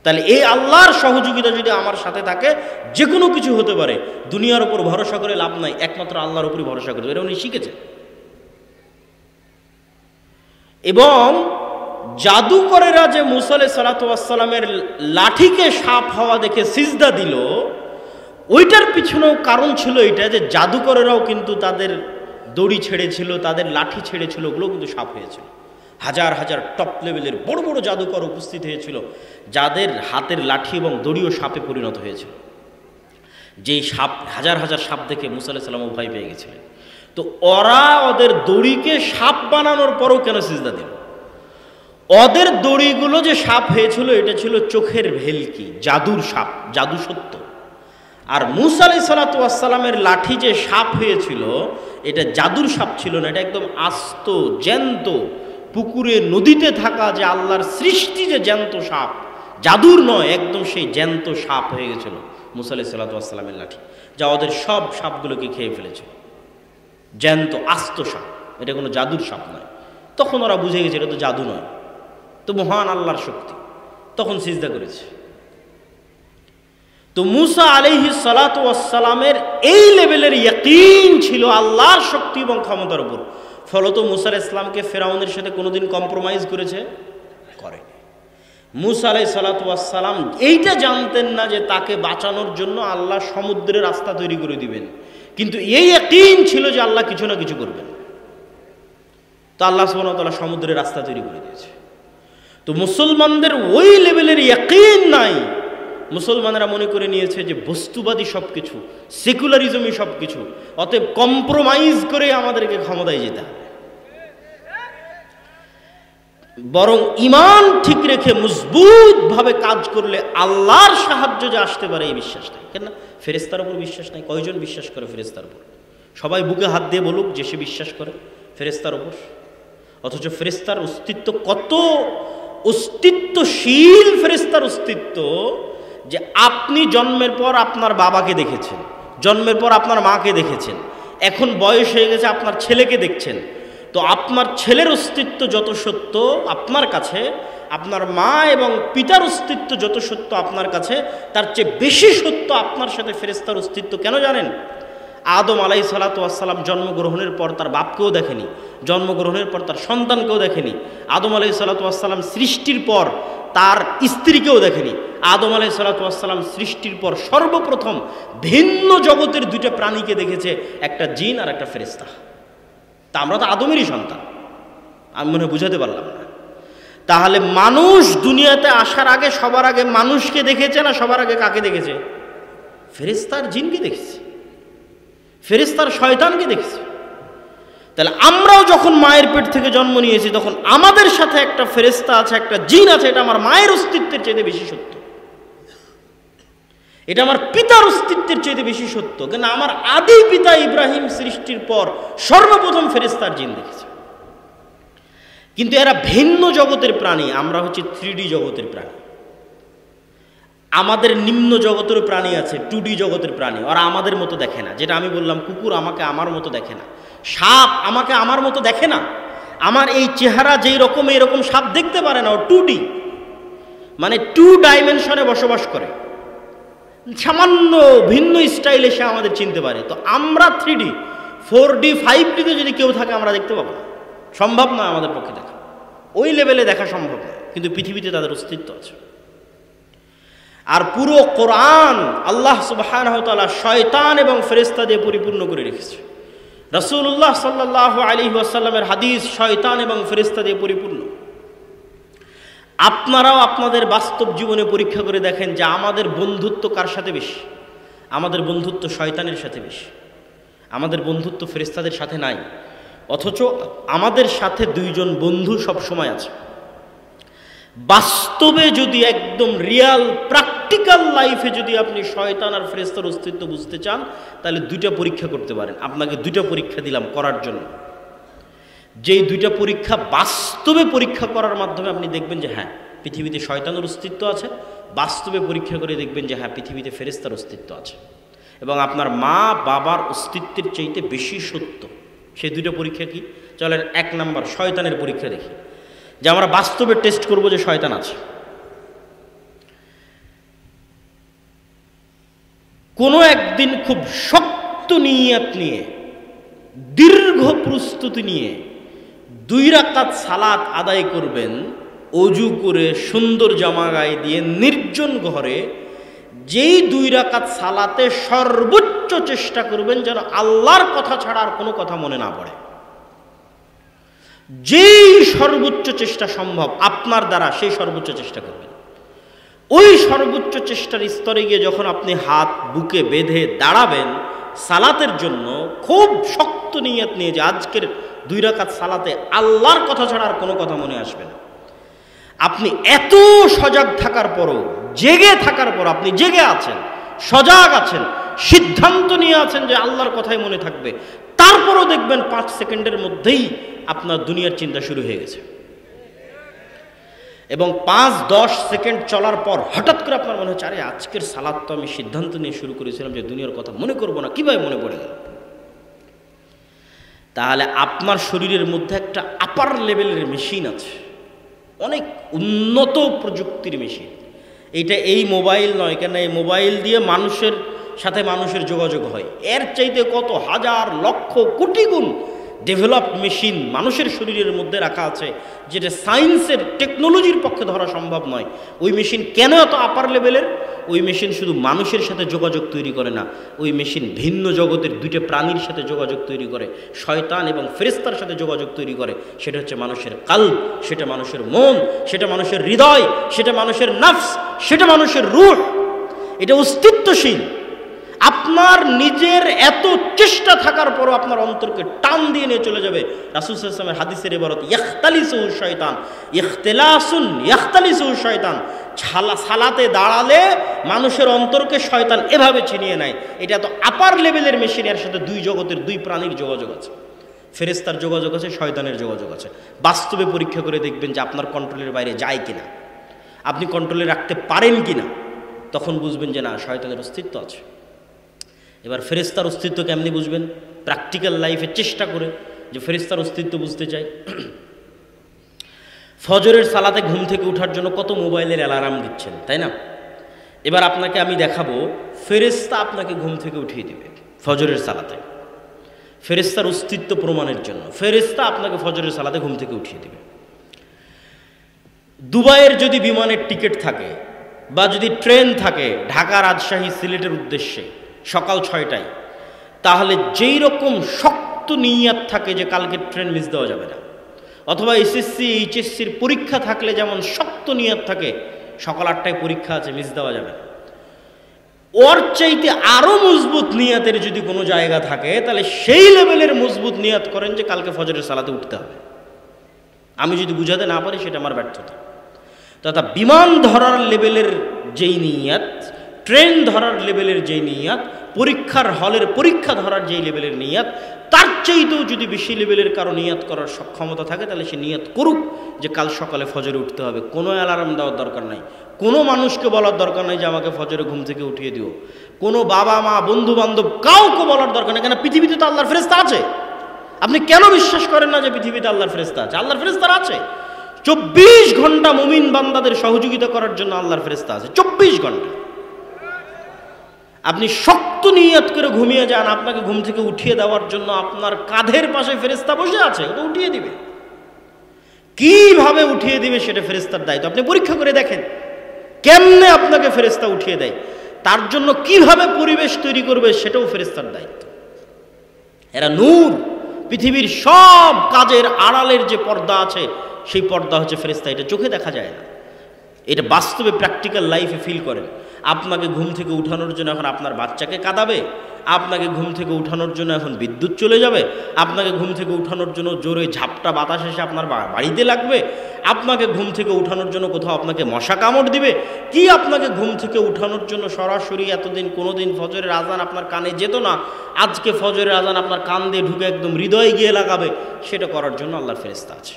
Speaker 1: তাহলে এই আল্লাহর সহযোগিতা যদি আমার সাথে থাকে, যে কোনো কিছু হতে পারে। দুনিয়ার উপর ভরসা করে লাভ নাই, একমাত্র আল্লাহর উপরই ভরসা করতে হবে, এটা উনি শিখেছেন। এবং জাদুকরেরা যে মুসা আলাইহিস সালামের লাঠিকে সাপ হওয়া দেখে সিজদা দিল, ওইটার পিছনেও কারণ ছিল এটা যে জাদুকরেরাও কিন্তু তাদের দড়ি ছেড়েছিল, তাদের লাঠি ছেড়েছিল, ওগুলো কিন্তু সাপ হয়েছিল। হাজার হাজার টপ লেভেলের বড় বড় জাদুকর উপস্থিত হয়েছিল, যাদের হাতের লাঠি এবং দড়িও সাপে পরিণত হয়েছিল। যেই সাপ, হাজার হাজার সাপ দেখে মুসা আলাইহিস সালামও ভয় পেয়ে গেছিলেন। তো ওরা ওদের দড়িকে সাপ বানানোর পরও কেন সিজদা দিল? ওদের দড়িগুলো যে সাপ হয়েছিল, এটা ছিল চোখের ভেলকি, জাদুর সাপ, জাদু সত্য। আর মুসা আলাইহিস সালামের লাঠি যে সাপ হয়েছিল, এটা জাদুর সাপ ছিল না, এটা একদম আস্ত জ্যান্ত পুকুরে নদীতে থাকা যে আল্লাহর সৃষ্টি যে জ্যান্ত সাপ, জাদুর নয়, একদম সেই জ্যান্ত সাপ হয়ে গেছিল মুসা আলাইহিস সালামের লাঠি, যা ওদের সব সাপগুলোকে খেয়ে ফেলেছিল। জ্যান্ত আস্ত সাপ, এটা কোনো জাদুর সাপ নয়। তখন ওরা বুঝে গেছে এটা তো জাদু নয়, তো মহান আল্লাহর শক্তি, তখন সিজদা করেছে। তো মুসা আলাইহিস সালামের এই লেভেলের ইয়াকিন ছিল আল্লাহর শক্তি এবং ক্ষমতার উপর। ফলত মুসা আলাইহিস সালামকে ফেরাউনের সাথে কোনোদিন কম্প্রোমাইজ করেছে? করেনি। মুসা আলাইহিস সালাম এইটা জানতেন না যে তাকে বাঁচানোর জন্য আল্লাহ সমুদ্রের রাস্তা তৈরি করে দিবেন, কিন্তু এই ইয়াকিন ছিল যে আল্লাহ কিছু না কিছু করবেন। তো আল্লাহ সুবহানাহু ওয়া তাআলা সমুদ্রের রাস্তা তৈরি করে দিয়েছে। তো মুসলমানদের ওই লেভেলের ইয়াকিন নাই। মুসলমানেরা মনে করে নিয়েছে যে বস্তুবাদী সব কিছু, সেকুলারিজমই সব কিছু, অতএব কম্প্রোমাইজ করে আমাদেরকে ক্ষমতায় যেতে হবে। বরং ইমান ঠিক রেখে মজবুতভাবে কাজ করলে আল্লাহর সাহায্য যে আসতে পারে এই বিশ্বাস নাই। কেন? ফেরেশতার উপর বিশ্বাস নাই। কয়জন বিশ্বাস করে ফেরেশতার উপর? সবাই বুকে হাত দিয়ে বলুক যে সে বিশ্বাস করে ফেরেশতার উপর। অথচ ফেরেশতার অস্তিত্ব কত অস্তিত্বশীল, ফেরেশতার অস্তিত্ব যে আপনি জন্মের পর আপনার বাবাকে দেখেছেন, জন্মের পর আপনার মাকে দেখেছেন, এখন বয়স হয়ে গেছে আপনার ছেলেকে দেখছেন। তো আপনার ছেলের অস্তিত্ব যত সত্য আপনার কাছে, আপনার মা এবং পিতার অস্তিত্ব যত সত্য আপনার কাছে, তার চেয়ে বেশি সত্য আপনার সাথে ফেরেশতার অস্তিত্ব। কেন জানেন? আদম আলাইহিস সালাম জন্মগ্রহণের পর তার বাপকেও দেখেনি, জন্মগ্রহণের পর তার সন্তানকেও দেখেনি। আদম আলাইহিস সালাম সৃষ্টির পর তার স্ত্রীকেও দেখেনি। আদম আলাইহিস সালাম সৃষ্টির পর সর্বপ্রথম ভিন্ন জগতের দুইটা প্রাণীকে দেখেছে, একটা জিন আর একটা ফেরেশতা। তা আমরা তো আদমেরই সন্তান, আমি মনে বুঝাতে পারলাম না। তাহলে মানুষ দুনিয়াতে আসার আগে সবার আগে মানুষকে দেখেছে না সবার আগে কাকে দেখেছে? ফেরেশতার জিনকে দেখেছে, ফেরেশতার শয়তানকে দেখেছে। তাহলে আমরাও যখন মায়ের পেট থেকে জন্ম নিয়েছি, তখন আমাদের সাথে একটা ফেরেশতা আছে, একটা জিন আছে। এটা আমার মায়ের অস্তিত্বের চাইতে বেশি সত্য, এটা আমার পিতার অস্তিত্বের চাইতে বেশি সত্য। কেন? আমার আদি পিতা ইব্রাহিম সৃষ্টির পর সর্বপ্রথম ফেরেশতার জিন দেখেছে। কিন্তু এরা ভিন্ন জগতের প্রাণী, আমরা হচ্ছে 3D জগতের প্রাণী। আমাদের নিম্ন জগতের প্রাণী আছে, 2D জগতের প্রাণী, ওরা আমাদের মতো দেখে না। যেটা আমি বললাম, কুকুর আমাকে আমার মতো দেখে না, সাপ আমাকে আমার মতো দেখে না। আমার এই চেহারা যেই রকম, এইরকম সাপ দেখতে পারে না। ও 2D, মানে 2 ডাইমেনশনে বসবাস করে, সামান্য ভিন্ন স্টাইলে সে আমাদের চিনতে পারে। তো আমরা 3D, 4D, 5D তে যদি কেউ থাকে আমরা দেখতে পাবো না। সম্ভব নয় আমাদের পক্ষে দেখা, ওই লেভেলে দেখা সম্ভব নয়, কিন্তু পৃথিবীতে তাদের অস্তিত্ব আছে। আর পুরো কোরআন আল্লাহ সুবহানাহু ওয়া তাআলা শয়তান এবং ফেরেশতা দিয়ে পরিপূর্ণ করে রেখেছে। রাসূলুল্লাহ সাল্লাল্লাহু আলাইহি ওয়াসাল্লামের হাদিস শয়তান এবং ফেরেশতা দিয়ে পরিপূর্ণ। আপনারাও আপনাদের বাস্তব জীবনে পরীক্ষা করে দেখেন যে আমাদের বন্ধুত্ব কার সাথে বেশি। আমাদের বন্ধুত্ব শয়তানের সাথে বেশি, আমাদের বন্ধুত্ব ফেরেশতাদের সাথে নাই। অথচ আমাদের সাথে দুইজন বন্ধু সব সময় আছে। বাস্তবে যদি একদম রিয়াল প্র্যাকটিক্যাল লাইফে যদি আপনি শয়তান আর ফেরেশতার অস্তিত্ব বুঝতে চান, তাহলে দুইটা পরীক্ষা করতে পারেন। আপনাকে দুইটা পরীক্ষা দিলাম করার জন্য, যেই দুইটা পরীক্ষা বাস্তবে পরীক্ষা করার মাধ্যমে আপনি দেখবেন যে হ্যাঁ পৃথিবীতে শয়তানের অস্তিত্ব আছে, বাস্তবে পরীক্ষা করে দেখবেন যে হ্যাঁ পৃথিবীতে ফেরেশতার অস্তিত্ব আছে, এবং আপনার মা বাবার অস্তিত্বের চাইতে বেশি সত্য। সেই দুইটা পরীক্ষা কি? চলেন 1 নাম্বার শয়তানের পরীক্ষা দেখি, যে আমরা বাস্তবে টেস্ট করব যে শয়তান আছে। কোনো একদিন খুব শক্ত নিয়ত নিয়ে, দীর্ঘ প্রস্তুতি নিয়ে 2 রাকাত সালাত আদায় করবেন, অজু করে সুন্দর জামা গায়ে দিয়ে নির্জন ঘরে। যেই 2 রাকাত সালাতে সর্বোচ্চ চেষ্টা করবেন যেন আল্লাহর কথা ছাড়া আর কোনো কথা মনে না পড়ে। যেই সর্বোচ্চ চেষ্টা সম্ভব আপনার দ্বারা, সেই সর্বোচ্চ চেষ্টা করবেন। ওই সর্বোচ্চ চেষ্টার স্তরে গিয়ে যখন আপনি হাত বুকে বেঁধে দাঁড়াবেন সালাতের জন্য, খুব শক্ত নিয়ত নিয়ে যে আজকের 2 রাকাত সালাতে আল্লাহর কথা ছাড়া আর কোনো কথা মনে আসবে না। আপনি এত সজাগ থাকার পরও, জেগে থাকার পর, আপনি জেগে আছেন, সজাগ আছেন, সিদ্ধান্ত নিয়ে আছেন যে আল্লাহর কথাই মনে থাকবে, তারপরও দেখবেন 5 সেকেন্ডের মধ্যেই আপনার দুনিয়ার চিন্তা শুরু হয়ে গেছে। এবং 5-10 সেকেন্ড চলার পর হঠাৎ করে আপনার মনে হচ্ছে আরে আজকের সালাত তো আমি সিদ্ধান্ত নিয়ে শুরু করেছিলাম যে দুনিয়ার কথা মনে করব না, কিভাবে মনে পড়ে গেল? তাহলে আপনার শরীরের মধ্যে একটা আপার লেভেলের মেশিন আছে, অনেক উন্নত প্রযুক্তির মেশিন। এইটা এই মোবাইল নয়, কেন এই মোবাইল দিয়ে মানুষের সাথে মানুষের যোগাযোগ হয়, এর চাইতে কত হাজার লক্ষ কোটি গুণ ডেভেলপড মেশিন মানুষের শরীরের মধ্যে রাখা আছে, যেটা সায়েন্সের টেকনোলজির পক্ষে ধরা সম্ভব নয়। ওই মেশিন কেন এত আপার লেভেলের? ওই মেশিন শুধু মানুষের সাথে যোগাযোগ তৈরি করে না, ওই মেশিন ভিন্ন জগতের 2টা প্রাণীর সাথে যোগাযোগ তৈরি করে, শয়তান এবং ফেরেশতার সাথে যোগাযোগ তৈরি করে। সেটা হচ্ছে মানুষের কলব, সেটা মানুষের মন, সেটা মানুষের হৃদয়, সেটা মানুষের নফস, সেটা মানুষের রূহ। এটা অস্তিত্বশীল। আপনার নিজের এত চেষ্টা থাকার পরও আপনার অন্তরকে টান দিয়ে নিয়ে চলে যাবে। রাসূল সাল্লাল্লাহু আলাইহি ওয়াসাল্লামের হাদিসের ইবারত ইখতালিসুহু শয়তান, ইখতিলাসুন ইখতালিসুহু শয়তান। সালাতে দাঁড়ালে মানুষের অন্তরকে শয়তান এভাবে ছিনিয়ে নেয়। এটা তো আপার লেভেলের মেশিন, এর সাথে 2 জগতের 2 প্রাণীর যোগাযোগ আছে, ফেরেশতার যোগাযোগ আছে, শয়তানের যোগাযোগ আছে। বাস্তবে পরীক্ষা করে দেখবেন যে আপনার কন্ট্রোলের বাইরে যায় কিনা, আপনি কন্ট্রোলে রাখতে পারেন কিনা, তখন বুঝবেন যে না শয়তানের অস্তিত্ব আছে। এবার ফেরেশতার অস্তিত্ব কেমনি বুঝবেন? প্র্যাকটিক্যাল লাইফে চেষ্টা করে যে ফেরেশতার অস্তিত্ব বুঝতে চাই। ফজরের সালাতে ঘুম থেকে ওঠার জন্য কত মোবাইলের অ্যালার্ম দিচ্ছেন, তাই না? এবার আপনাকে আমি দেখাবো ফেরেশতা আপনাকে ঘুম থেকে উঠিয়ে দেবে ফজরের সালাতে, ফেরেশতার অস্তিত্ব প্রমাণের জন্য। ফেরেশতা আপনাকে ফজরের সালাতে ঘুম থেকে উঠিয়ে দেবে। দুবাইয়ের যদি বিমানের টিকিট থাকে বা যদি ট্রেন থাকে ঢাকা, রাজশাহী, সিলেটের উদ্দেশ্যে সকাল 6টায়, তাহলে যেই রকম শক্ত নিয়ত থাকে যে কালকে ট্রেন মিস দেওয়া যাবে না, অথবা এসএসসি এইচএসসির পরীক্ষা থাকলে যেমন শক্ত নিয়ত থাকে সকাল 8টায় পরীক্ষা আছে মিস দেওয়া যাবে না, ওর চাইতে আরও মজবুত নিয়তের যদি কোনো জায়গা থাকে তাহলে সেই লেভেলের মজবুত নিয়ত করেন যে কালকে ফজরের সালাতে উঠতে হবে। আমি যদি বুঝাতে না পারি সেটা আমার ব্যর্থতা। তথা বিমান ধরার লেভেলের যেই নিয়ত, ট্রেন ধরার লেভেলের যেই নিয়ত, পরীক্ষার হলের পরীক্ষা ধরার যেই লেভেলের নিয়ত, তার চাইতেও যদি বেশি লেভেলের কারো নিয়ত করার সক্ষমতা থাকে তাহলে সে নিয়ত করুক যে কাল সকালে ফজরে উঠতে হবে। কোনো অ্যালার্ম দেওয়ার দরকার নাই, কোনো মানুষকে বলার দরকার নাই যে আমাকে ফজরে ঘুম থেকে উঠিয়ে দিও, কোনো বাবা মা বন্ধু বান্ধব কাউকে বলার দরকার নেই। কেন? পৃথিবীতে তো আল্লাহর ফেরেশতা আছে। আপনি কেন বিশ্বাস করেন না যে পৃথিবীতে আল্লাহর ফেরেশতা আছে? আল্লাহর ফেরেশতা আছে। 24 ঘন্টা মুমিন বান্দাদের সহযোগিতা করার জন্য আল্লাহর ফেরেশতা আছে 24 ঘন্টা। আপনি শক্ত নিয়ত করে ঘুমিয়ে যান, আপনাকে ঘুম থেকে উঠিয়ে দেওয়ার জন্য আপনার কাঁধের পাশে ফেরেশতা বসে আছে, ওটা উঠিয়ে দিবে। কিভাবে উঠিয়ে দিবে সেটা ফেরেশতার দায়িত্ব। আপনি পরীক্ষা করে দেখেন কেমনে আপনাকে ফেরেশতা উঠিয়ে দেয়, তার জন্য কিভাবে পরিবেশ তৈরি করবে সেটাও ফেরেশতার দায়িত্ব। এরা নূর, পৃথিবীর সব কাজের আড়ালের যে পর্দা আছে সেই পর্দা হচ্ছে ফেরেশতা। এটা চোখে দেখা যায় না, এটা বাস্তবে প্র্যাকটিক্যাল লাইফে ফিল করেন। আপনাকে ঘুম থেকে উঠানোর জন্য এখন আপনার বাচ্চাকে কাঁদাবে, আপনাকে ঘুম থেকে উঠানোর জন্য এখন বিদ্যুৎ চলে যাবে, আপনাকে ঘুম থেকে উঠানোর জন্য জোরে ঝাপটা বাতাস এসে আপনার বাড়িতে লাগবে, আপনাকে ঘুম থেকে উঠানোর জন্য কোথাও আপনাকে মশা কামড় দিবে, কি আপনাকে ঘুম থেকে উঠানোর জন্য সরাসরি এতদিন কোনোদিন ফজরের আজান আপনার কানে যেত না, আজকে ফজরের আজান আপনার কান দিয়ে ঢুকে একদম হৃদয়ে গিয়ে লাগাবে, সেটা করার জন্য আল্লাহর ফেরেশতা আছে।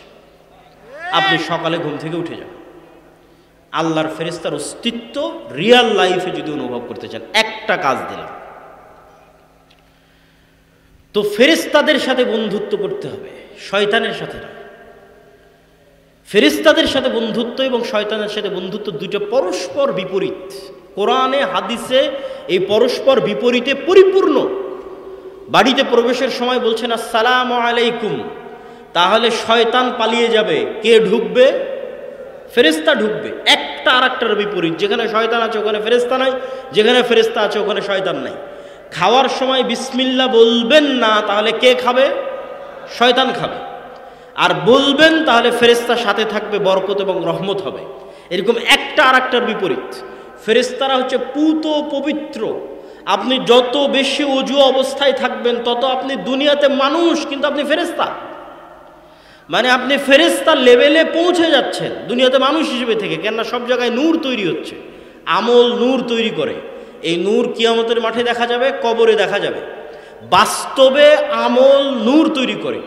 Speaker 1: আপনি সকালে ঘুম থেকে উঠে যান, আল্লাহর ফেরেশতার অস্তিত্ব রিয়াল লাইফে যদি অনুভব করতে চান, একটা কাজ দিলাম, তো ফেরেশতাদের সাথে বন্ধুত্ব করতে হবে, শয়তানের সাথে না। ফেরেশতাদের সাথে বন্ধুত্ব এবং শয়তানের সাথে বন্ধুত্ব দুটো পরস্পর বিপরীত। কোরআনে হাদিসে এই পরস্পর বিপরীতে পরিপূর্ণ। বাড়িতে প্রবেশের সময় বলছেন আসসালামু আলাইকুম, তাহলে শয়তান পালিয়ে যাবে, কে ঢুকবে? ফেরেশতা ঢুকবে। একটা আর একটার বিপরীত, যেখানে শয়তান আছে ওখানে ফেরেশতা নাই, যেখানে ফেরেশতা আছে ওখানে শয়তান নাই। খাওয়ার সময় বিসমিল্লাহ বলবেন না, তাহলে কে খাবে? শয়তান খাবে। আর বলবেন তাহলে ফেরেশতা সাথে থাকবে, বরকত এবং রহমত হবে। এরকম একটা আর একটার বিপরীত। ফেরেশতারা হচ্ছে পুত পবিত্র। আপনি যত বেশি অজু অবস্থায় থাকবেন তত আপনি দুনিয়াতে মানুষ, কিন্তু আপনি ফেরেশতা। মানে আপনি ফেরেশতার লেভেলে পৌঁছে যাচ্ছেন দুনিয়াতে মানুষ হিসেবে থেকে, কেননা সব জায়গায় নূর তৈরি হচ্ছে, আমল নূর তৈরি করে। এই নূর কিয়ামতের মাঠে দেখা যাবে, কবরে দেখা যাবে। বাস্তবে আমল নূর তৈরি করে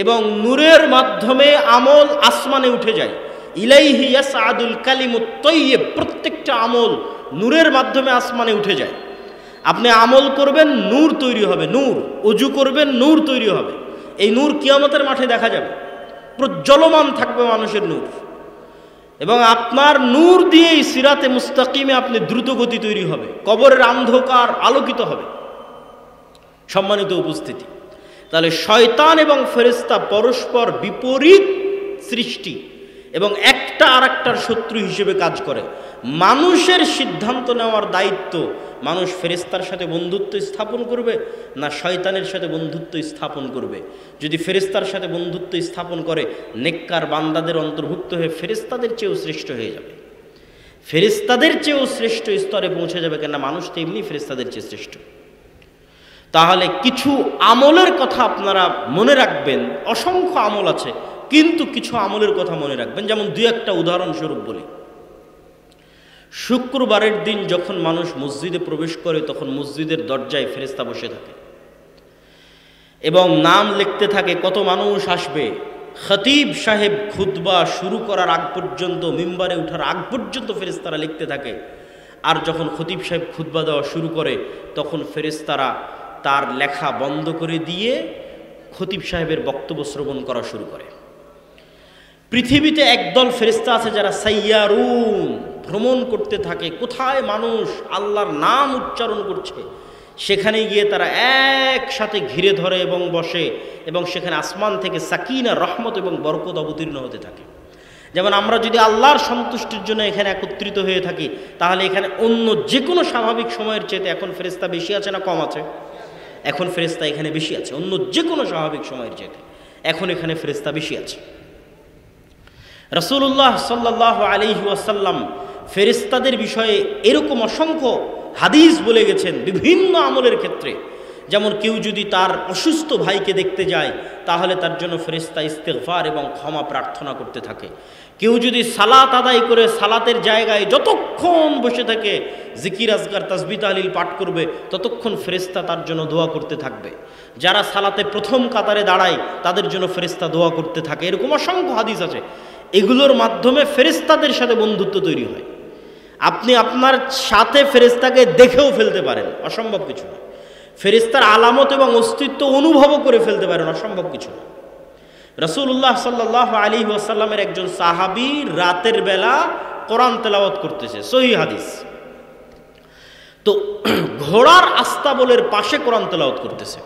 Speaker 1: এবং নূরের মাধ্যমে আমল আসমানে উঠে যায়। ইলাইহি ইয়াসআদুল কালিমুত তাইয়্যিব, প্রত্যেকটা আমল নূরের মাধ্যমে আসমানে উঠে যায়। আপনি আমল করবেন, নূর তৈরি হবে, নূর। ওযু করবেন, নূর তৈরি হবে। এই নূর কিয়ামতের মাঠে দেখা যাবে, প্রজ্বলমান থাকবে মানুষের নূর। এবং আপনার নূর দিয়েই সিরাতে মুস্তাকিমে আপনি দ্রুত গতি তৈরি হবে, কবরের অন্ধকার আলোকিত হবে। সম্মানিত উপস্থিতি, তাহলে শয়তান এবং ফেরেশতা পরস্পর বিপরীত সৃষ্টি এবং একটা আর একটার শত্রু হিসেবে কাজ করে। মানুষের সিদ্ধান্ত নেওয়ার দায়িত্ব, মানুষ ফেরেশতার সাথে বন্ধুত্ব স্থাপন করবে না শয়তানের সাথে বন্ধুত্ব স্থাপন করবে। যদি ফেরেশতার সাথে বন্ধুত্ব স্থাপন করে, নেককার বান্দাদের অন্তর্ভুক্ত হয়ে ফেরেশতাদের চেয়েও শ্রেষ্ঠ হয়ে যাবে, ফেরেশতাদের চেয়েও শ্রেষ্ঠ স্তরে পৌঁছে যাবে, কেননা মানুষ তো এমনি ফেরেশতাদের চেয়ে শ্রেষ্ঠ। তাহলে কিছু আমলের কথা আপনারা মনে রাখবেন, অসংখ্য আমল আছে, কিন্তু কিছু আমলের কথা মনে রাখবেন। যেমন দুই একটা উদাহরণস্বরূপ বলি। শুক্রবারের দিন যখন মানুষ মসজিদে প্রবেশ করে, তখন মসজিদের দরজায় ফেরেশতা বসে থাকে এবং নাম লিখতে থাকে কত মানুষ আসবে। খতিব সাহেব খুতবা শুরু করার আগ পর্যন্ত, মিম্বারে ওঠার আগ পর্যন্ত ফেরেশতারা লিখতে থাকে। আর যখন খতিব সাহেব খুতবা দেওয়া শুরু করে, তখন ফেরেশতারা তার লেখা বন্ধ করে দিয়ে খতিব সাহেবের বক্তব্য শ্রবণ করা শুরু করে। পৃথিবীতে একদল ফেরেশতা আছে যারা সাইয়ারুন, ভ্রমণ করতে থাকে, কোথায় মানুষ আল্লাহর নাম উচ্চারণ করছে সেখানে গিয়ে তারা একসাথে ঘিরে ধরে এবং বসে, এবং সেখানে আসমান থেকে সাকিনা, রহমত এবং বরকত অবতীর্ণ হতে থাকে। যেমন আমরা যদি আল্লাহর সন্তুষ্টির জন্য এখানে একত্রিত হয়ে থাকি, তাহলে এখানে অন্য যে কোনো স্বাভাবিক সময়ের চেয়ে এখন ফেরেশতা বেশি আছে না কম আছে? এখন ফেরেশতা এখানে বেশি আছে, অন্য যে কোনো স্বাভাবিক সময়ের চেয়ে এখন এখানে ফেরেশতা বেশি আছে। রাসূলুল্লাহ সাল্লাল্লাহু আলাইহি ওয়াসাল্লাম ফেরেশতাদের বিষয়ে এরকম অসংখ্য হাদিস বলে গেছেন বিভিন্ন আমলের ক্ষেত্রে। যেমন কেউ যদি তার অসুস্থ ভাইকে দেখতে যায়, তাহলে তার জন্য ফেরেশতা ইস্তিগফার এবং ক্ষমা প্রার্থনা করতে থাকে। কেউ যদি সালাত আদায় করে সালাতের জায়গায় যতক্ষণ বসে থাকে জিকির আজকার তাসবিহ তাহলিল পাঠ করবে, ততক্ষণ ফেরেশতা তার জন্য দোয়া করতে থাকবে। যারা সালাতে প্রথম কাতারে দাঁড়ায় তাদের জন্য ফেরেশতা দোয়া করতে থাকে। এরকম অসংখ্য হাদিস আছে। এগুলোর মাধ্যমে ফেরেশতাদের সাথে বন্ধুত্ব তৈরি হয়। আপনি আপনার সাথে ফেরেশতাকে দেখেও ফেলতে পারেন, অসম্ভব কিছু না। ফেরেশতার আলামত এবং অস্তিত্ব অনুভবও করে ফেলতে পারেন, অসম্ভব কিছু না। রাসূলুল্লাহ সাল্লাল্লাহু আলাইহি ওয়াসাল্লামের একজন সাহাবী রাতের বেলা কোরআন তেলাওয়াত করতেছে, সহিহ হাদিস। তো ঘোড়ার আস্তাবলের পাশে কোরআন তেলাওয়াত করতেছে।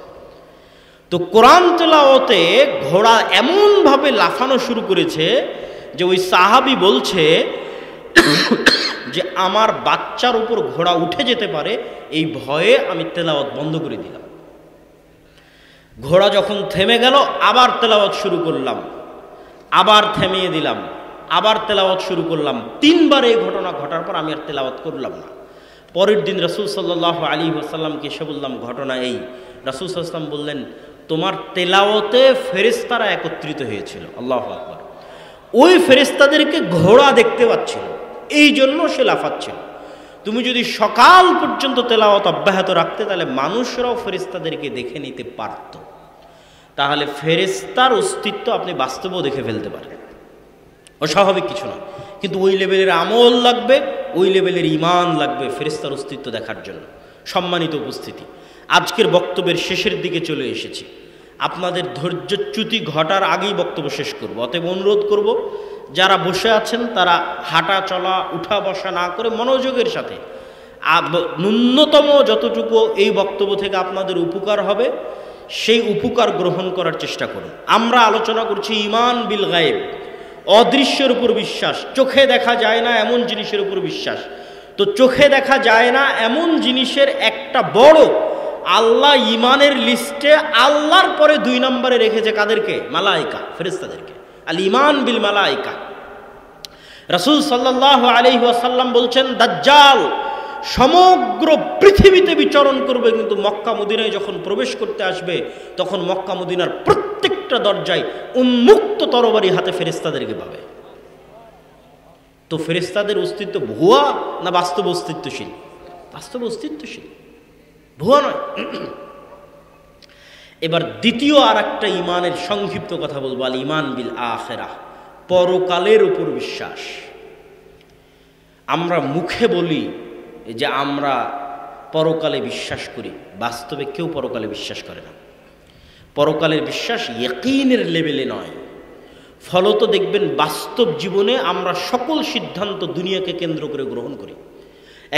Speaker 1: তো তো কোরআন তেলাওয়াতে ঘোড়া এমনভাবে লাফানো শুরু করেছে যে ওই সাহাবী বলছে যে আমার বাচ্চার উপর ঘোড়া উঠে যেতে পারে, এই ভয়ে আমি তেলাওয়াত বন্ধ করে দিলাম। ঘোড়া যখন থেমে গেল আবার তেলাওয়াত শুরু করলাম, আবার থামিয়ে দিলাম, আবার তেলাওয়াত শুরু করলাম। 3 বার এই ঘটনা ঘটার পর আমি আর তেলাওয়াত করলাম না। পরের দিন রাসূল সাল্লাল্লাহু আলাইহি ওয়াসাল্লামকে এসে বললাম ঘটনা এই। রাসূল সাল্লাল্লাহু আলাইহি ওয়াসাল্লাম বললেন, তোমার তেলাওয়াতে ফেরেশতারা একত্রিত হয়েছিল। আল্লাহু আকবার। ওই ফেরেশতাদেরকে ঘোড়া দেখতে পাচ্ছিল, এই জন্য সে লাফাচ্ছিল। তুমি যদি সকাল পর্যন্ত তেলাওয়াত অব্যাহত রাখতে তাহলে মানুষরাও ফেরেশতাদেরকে দেখে নিতে পারত। তাহলে ফেরেশতার অস্তিত্ব আপনি বাস্তবেও দেখে ফেলতে পারেন, অস্বাভাবিক কিছু নয়। কিন্তু ওই লেভেলের আমল লাগবে, ওই লেভেলের ঈমান লাগবে ফেরেশতার অস্তিত্ব দেখার জন্য। সম্মানিত উপস্থিতি, আজকের বক্তব্যের শেষের দিকে চলে এসেছি। আপনাদের ধৈর্যচ্যুতি ঘটার আগেই বক্তব্য শেষ করব। অতএব অনুরোধ করব, যারা বসে আছেন তারা হাঁটা চলা উঠা বসা না করে মনোযোগের সাথে ন্যূনতম যতটুকু এই বক্তব্য থেকে আপনাদের উপকার হবে সেই উপকার গ্রহণ করার চেষ্টা করুন। আমরা আলোচনা করছি ঈমান বিল গায়েব, অদৃশ্যের উপর বিশ্বাস। চোখে দেখা যায় না এমন জিনিসের উপর বিশ্বাস। তো চোখে দেখা যায় না এমন জিনিসের একটা বড় আল্লাহ ঈমানের লিস্টে আল্লাহর পরে 2 নম্বরে রেখেছে কাদেরকে? মালায়েকা, ফেরেশতাদেরকে। আল ঈমান বিল মালায়েকা। রাসূল সাল্লাল্লাহু আলাইহি ওয়াসাল্লাম বলছেন, দাজ্জাল সমগ্র পৃথিবীতে বিচরণ করবে, কিন্তু মক্কা মদিনায় যখন প্রবেশ করতে আসবে তখন মক্কা মদিনার প্রত্যেকটা দরজায় উন্মুক্ত তরবারি হাতে ফেরেশতাদেরকে পাবে। তো ফেরেশতাদের অস্তিত্ব ভুয়া না বাস্তব অস্তিত্বশীল? বাস্তব অস্তিত্বশীল, ভুয়া নয়। এবার দ্বিতীয় আর একটা ঈমানের সংক্ষিপ্ত কথা বলবো, আল ঈমান বিল আখিরাহ, পরকালের উপর বিশ্বাস। আমরা মুখে বলি যে আমরা পরকালে বিশ্বাস করি, বাস্তবে কেউ পরকালে বিশ্বাস করে না। পরকালের বিশ্বাস ইয়াকিনের লেভেলে নয়। ফলত দেখবেন বাস্তব জীবনে আমরা সকল সিদ্ধান্ত দুনিয়াকে কেন্দ্র করে গ্রহণ করি।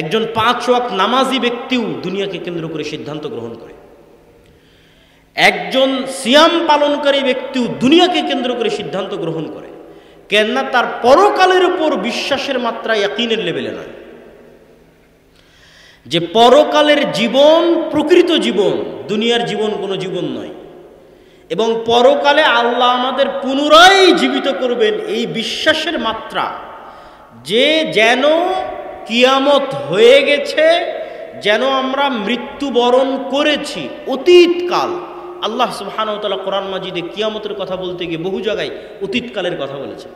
Speaker 1: একজন 5 ওয়াক্ত নামাজি ব্যক্তিও দুনিয়াকে কেন্দ্র করে সিদ্ধান্ত গ্রহণ করে। একজন সিয়াম পালনকারী ব্যক্তিও দুনিয়াকে কেন্দ্র করে সিদ্ধান্ত গ্রহণ করে। কেননা তার পরকালের উপর বিশ্বাসের মাত্রা ইয়াকিনের লেভেলে নয়। যে পরকালের জীবন প্রকৃত জীবন, দুনিয়ার জীবন কোনো জীবন নয়, এবং পরকালে আল্লাহ আমাদের পুনরায় জীবিত করবেন, এই বিশ্বাসের মাত্রা যে যেন কিয়ামত হয়ে গেছে, যেন আমরা মৃত্যুবরণ করেছি অতীতকাল। আল্লাহ সুবহানাহু ওয়া তাআলা কোরআন মাজিদে কিয়ামতের কথা বলতে গিয়ে বহু জায়গায় অতীতকালের কথা বলেছে,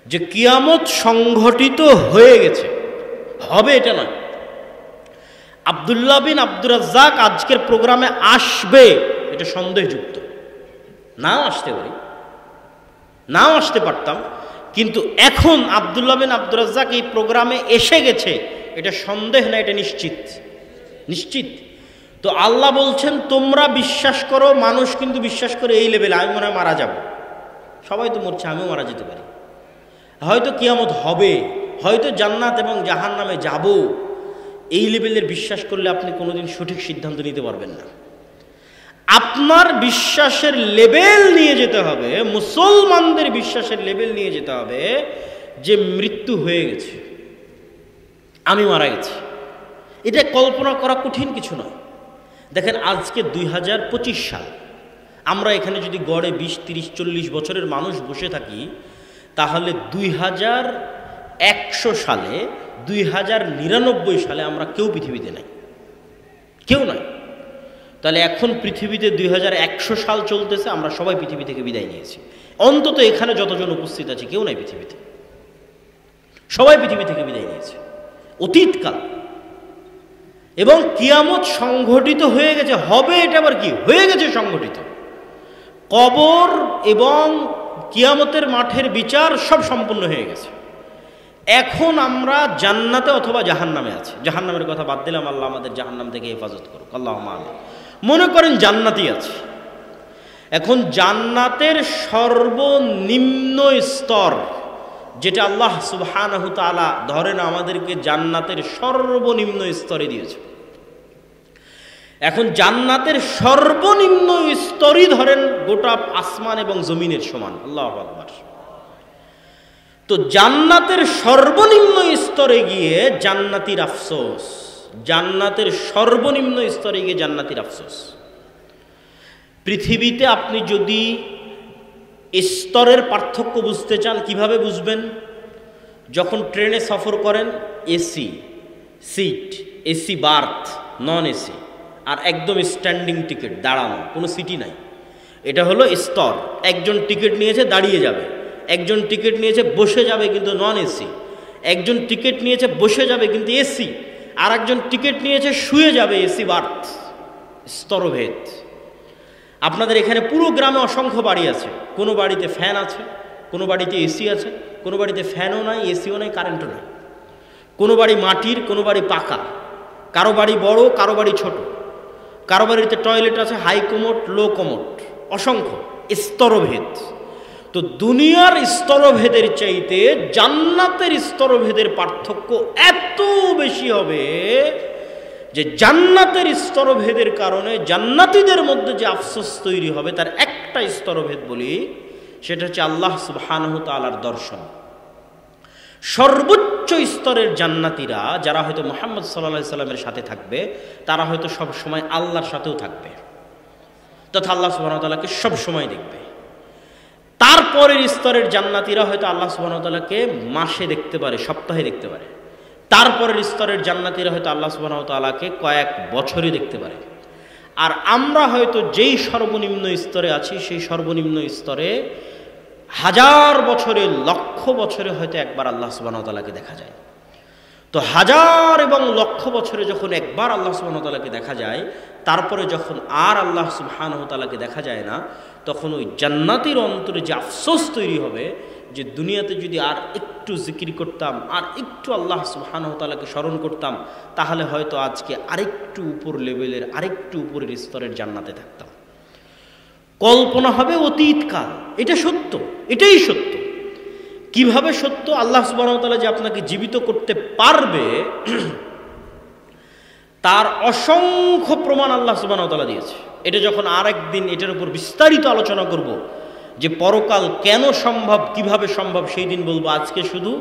Speaker 1: যে কিয়ামত সংঘটিত হয়ে গেছে, হবে এটা নয়। আব্দুল্লাহ বিন আব্দুর রাজ্জাক আজকের প্রোগ্রামে আসবে এটা সন্দেহযুক্ত। নাও আসতে পারি, নাও আসতে পারতাম, কিন্তু এখন আব্দুল্লাহ বিন আব্দুর রাজ্জাক এই প্রোগ্রামে এসে গেছে, এটা সন্দেহ না, এটা নিশ্চিত, নিশ্চিত। তো আল্লাহ বলছেন তোমরা বিশ্বাস করো। মানুষ কিন্তু বিশ্বাস করে এই লেভেলে, আমি মনে হয় মারা যাব, সবাই তো মরছে, আমিও মারা যেতে পারি, হয়তো কিয়ামত হবে, হয়তো জান্নাত এবং জাহান্নামে যাব। এই লেভেলের বিশ্বাস করলে আপনি কোনোদিন সঠিক সিদ্ধান্ত নিতে পারবেন না। আপনার বিশ্বাসের লেভেল নিয়ে যেতে হবে, মুসলমানদের বিশ্বাসের লেভেল নিয়ে যেতে হবে যে মৃত্যু হয়ে গেছে, আমি মারা গেছি। এটা কল্পনা করা কঠিন কিছু নয়। দেখেন আজকে 2025 সাল, আমরা এখানে যদি গড়ে 20, 30, 40 বছরের মানুষ বসে থাকি, তাহলে 2100 সালে, 2099 সালে আমরা কেউ পৃথিবীতে নাই, কেউ নাই। তাহলে এখন পৃথিবীতে 2100 সাল চলতেছে, আমরা সবাই পৃথিবী থেকে বিদায় নিয়েছি। অন্তত এখানে যতজন উপস্থিত আছে কেউ নাই পৃথিবীতে, সবাই পৃথিবী থেকে বিদায় নিয়েছে অতীতকাল। এবং কিয়ামত সংঘটিত হয়ে গেছে, হবে, এটা আবার কি হয়ে গেছে সংঘটিত। কবর এবং কিয়ামতের মাঠের বিচার সব সম্পূর্ণ হয়ে গেছে। এখন আমরা জান্নাতে অথবা জাহান্নামে আছি। জাহান্নামের কথা বাদ দিলাম, আল্লাহ আমাদের জাহান্নাম থেকে হেফাজত করুক, আল্লাহুম্মা আমিন। মনে করেন জান্নাতই আছে। এখন জান্নাতের সর্বনিম্ন স্তর যেটা আল্লাহ সুবহানাহু তাআলা ধরেন আমাদেরকে জান্নাতের সর্বনিম্ন স্তরে দিয়েছে, এখন জান্নাতের সর্বনিম্ন স্তরই ধরেন গোটা আসমান এবং জমিনের সমান। আল্লাহু আকবার। তো জান্নাতের সর্বনিম্ন স্তরে গিয়ে জান্নাতীর আফসোস, জান্নাতের সর্বনিম্ন স্তরে গিয়ে জান্নাতীর আফসোস। পৃথিবীতে আপনি যদি স্তরের পার্থক্য বুঝতে চান, কিভাবে বুঝবেন? যখন ট্রেনে সফর করেন, AC seat, AC berth, non AC, আর একদম স্ট্যান্ডিং টিকিট, দাঁড়ানো, কোনো সিটি নাই, এটা হলো স্তর। একজন টিকিট নিয়েছে দাঁড়িয়ে যাবে, একজন টিকিট নিয়েছে বসে যাবে কিন্তু নন এসি, একজন টিকিট নিয়েছে বসে যাবে কিন্তু এসি, আর একজন টিকিট নিয়েছে শুয়ে যাবে, এসি বার্থ। স্তরভেদ। আপনাদের এখানে পুরো গ্রামে অসংখ্য বাড়ি আছে, কোনো বাড়িতে ফ্যান আছে, কোনো বাড়িতে এসি আছে, কোনো বাড়িতে ফ্যানও নাই, এসিও নাই, কারেন্টও নাই, কোনো বাড়ি মাটির, কোনো বাড়ি পাকা, কারো বাড়ি বড়, কারো বাড়ি ছোট, কারো বাড়িতে টয়লেট আছে, হাই কোমোট, লো কোমোট, অসংখ্য স্তরভেদ। তো দুনিয়ার স্তরভেদের চাইতে জান্নাতের স্তরভেদের পার্থক্য এত বেশি হবে যে জান্নাতের স্তরভেদের কারণে জান্নাতীদের মধ্যে যে আফসোস তৈরি হবে তার একটা স্তরভেদ বলি, সেটা হচ্ছে আল্লাহ সুবহানাহু তাআলার দর্শন। সর্বোচ্চ স্তরের জান্নাতীরা যারা হয়তো মুহাম্মদ সাল্লাল্লাহু আলাইহি সাল্লামের সাথে থাকবে, তারা হয়তো সব সময় আল্লাহর সাথেও থাকবে, তথা আল্লাহ সুবহানাহু ওয়া তাআলাকে সব সময় দেখবে। তারপরের স্তরের জান্নাতীরা হয়তো আল্লাহ সুবহানাহু ওয়া তাআলাকে মাসে দেখতে পারে, সপ্তাহে দেখতে পারে। তারপরের স্তরের জান্নাতীরা হয়তো আল্লাহ সুবহানাহু ওয়া তাআলাকে কয়েক বছরে দেখতে পারে। আর আমরা হয়তো যেই সর্বনিম্ন স্তরে আছি, সেই সর্বনিম্ন স্তরে হাজার বছরে, লক্ষ বছরে হয়তো একবার আল্লাহ সুবহানাহু ওয়া তাআলাকে দেখা যায়। তো হাজার এবং লক্ষ বছরে যখন একবার আল্লাহ সুবহানাহু ওয়া তাআলাকে দেখা যায়, তারপরে যখন আর আল্লাহ সুবহানাহু ওয়া তাআলাকে দেখা যায় না, তখন ওই জান্নাতীর অন্তরে যে আফসোস তৈরি হবে যে দুনিয়াতে যদি আর একটু জিকির করতাম, আর একটু আল্লাহ সুবহানাহু ওয়া তাআলাকে স্মরণ করতাম, তাহলে হয়তো আজকে আরেকটু উপর লেভেলের, আরেকটু উপরের স্তরের জান্নাতে থাকতাম। কল্পনা হবে অতীতকাল। এটা সত্য, এটাই সত্য। কিভাবে সত্য? আল্লাহ সুবহানাহু ওয়া তাআলা যে আপনাকে জীবিত করতে পারবে তার অসংখ্য প্রমাণ আল্লাহ সুবহানাহু ওয়া তাআলা দিয়েছে। এটা যখন আরেকদিন এটার উপর বিস্তারিত আলোচনা করব যে পরকাল কেন সম্ভব, কিভাবে সম্ভব, সেই দিন বলবো। আজকে শুধু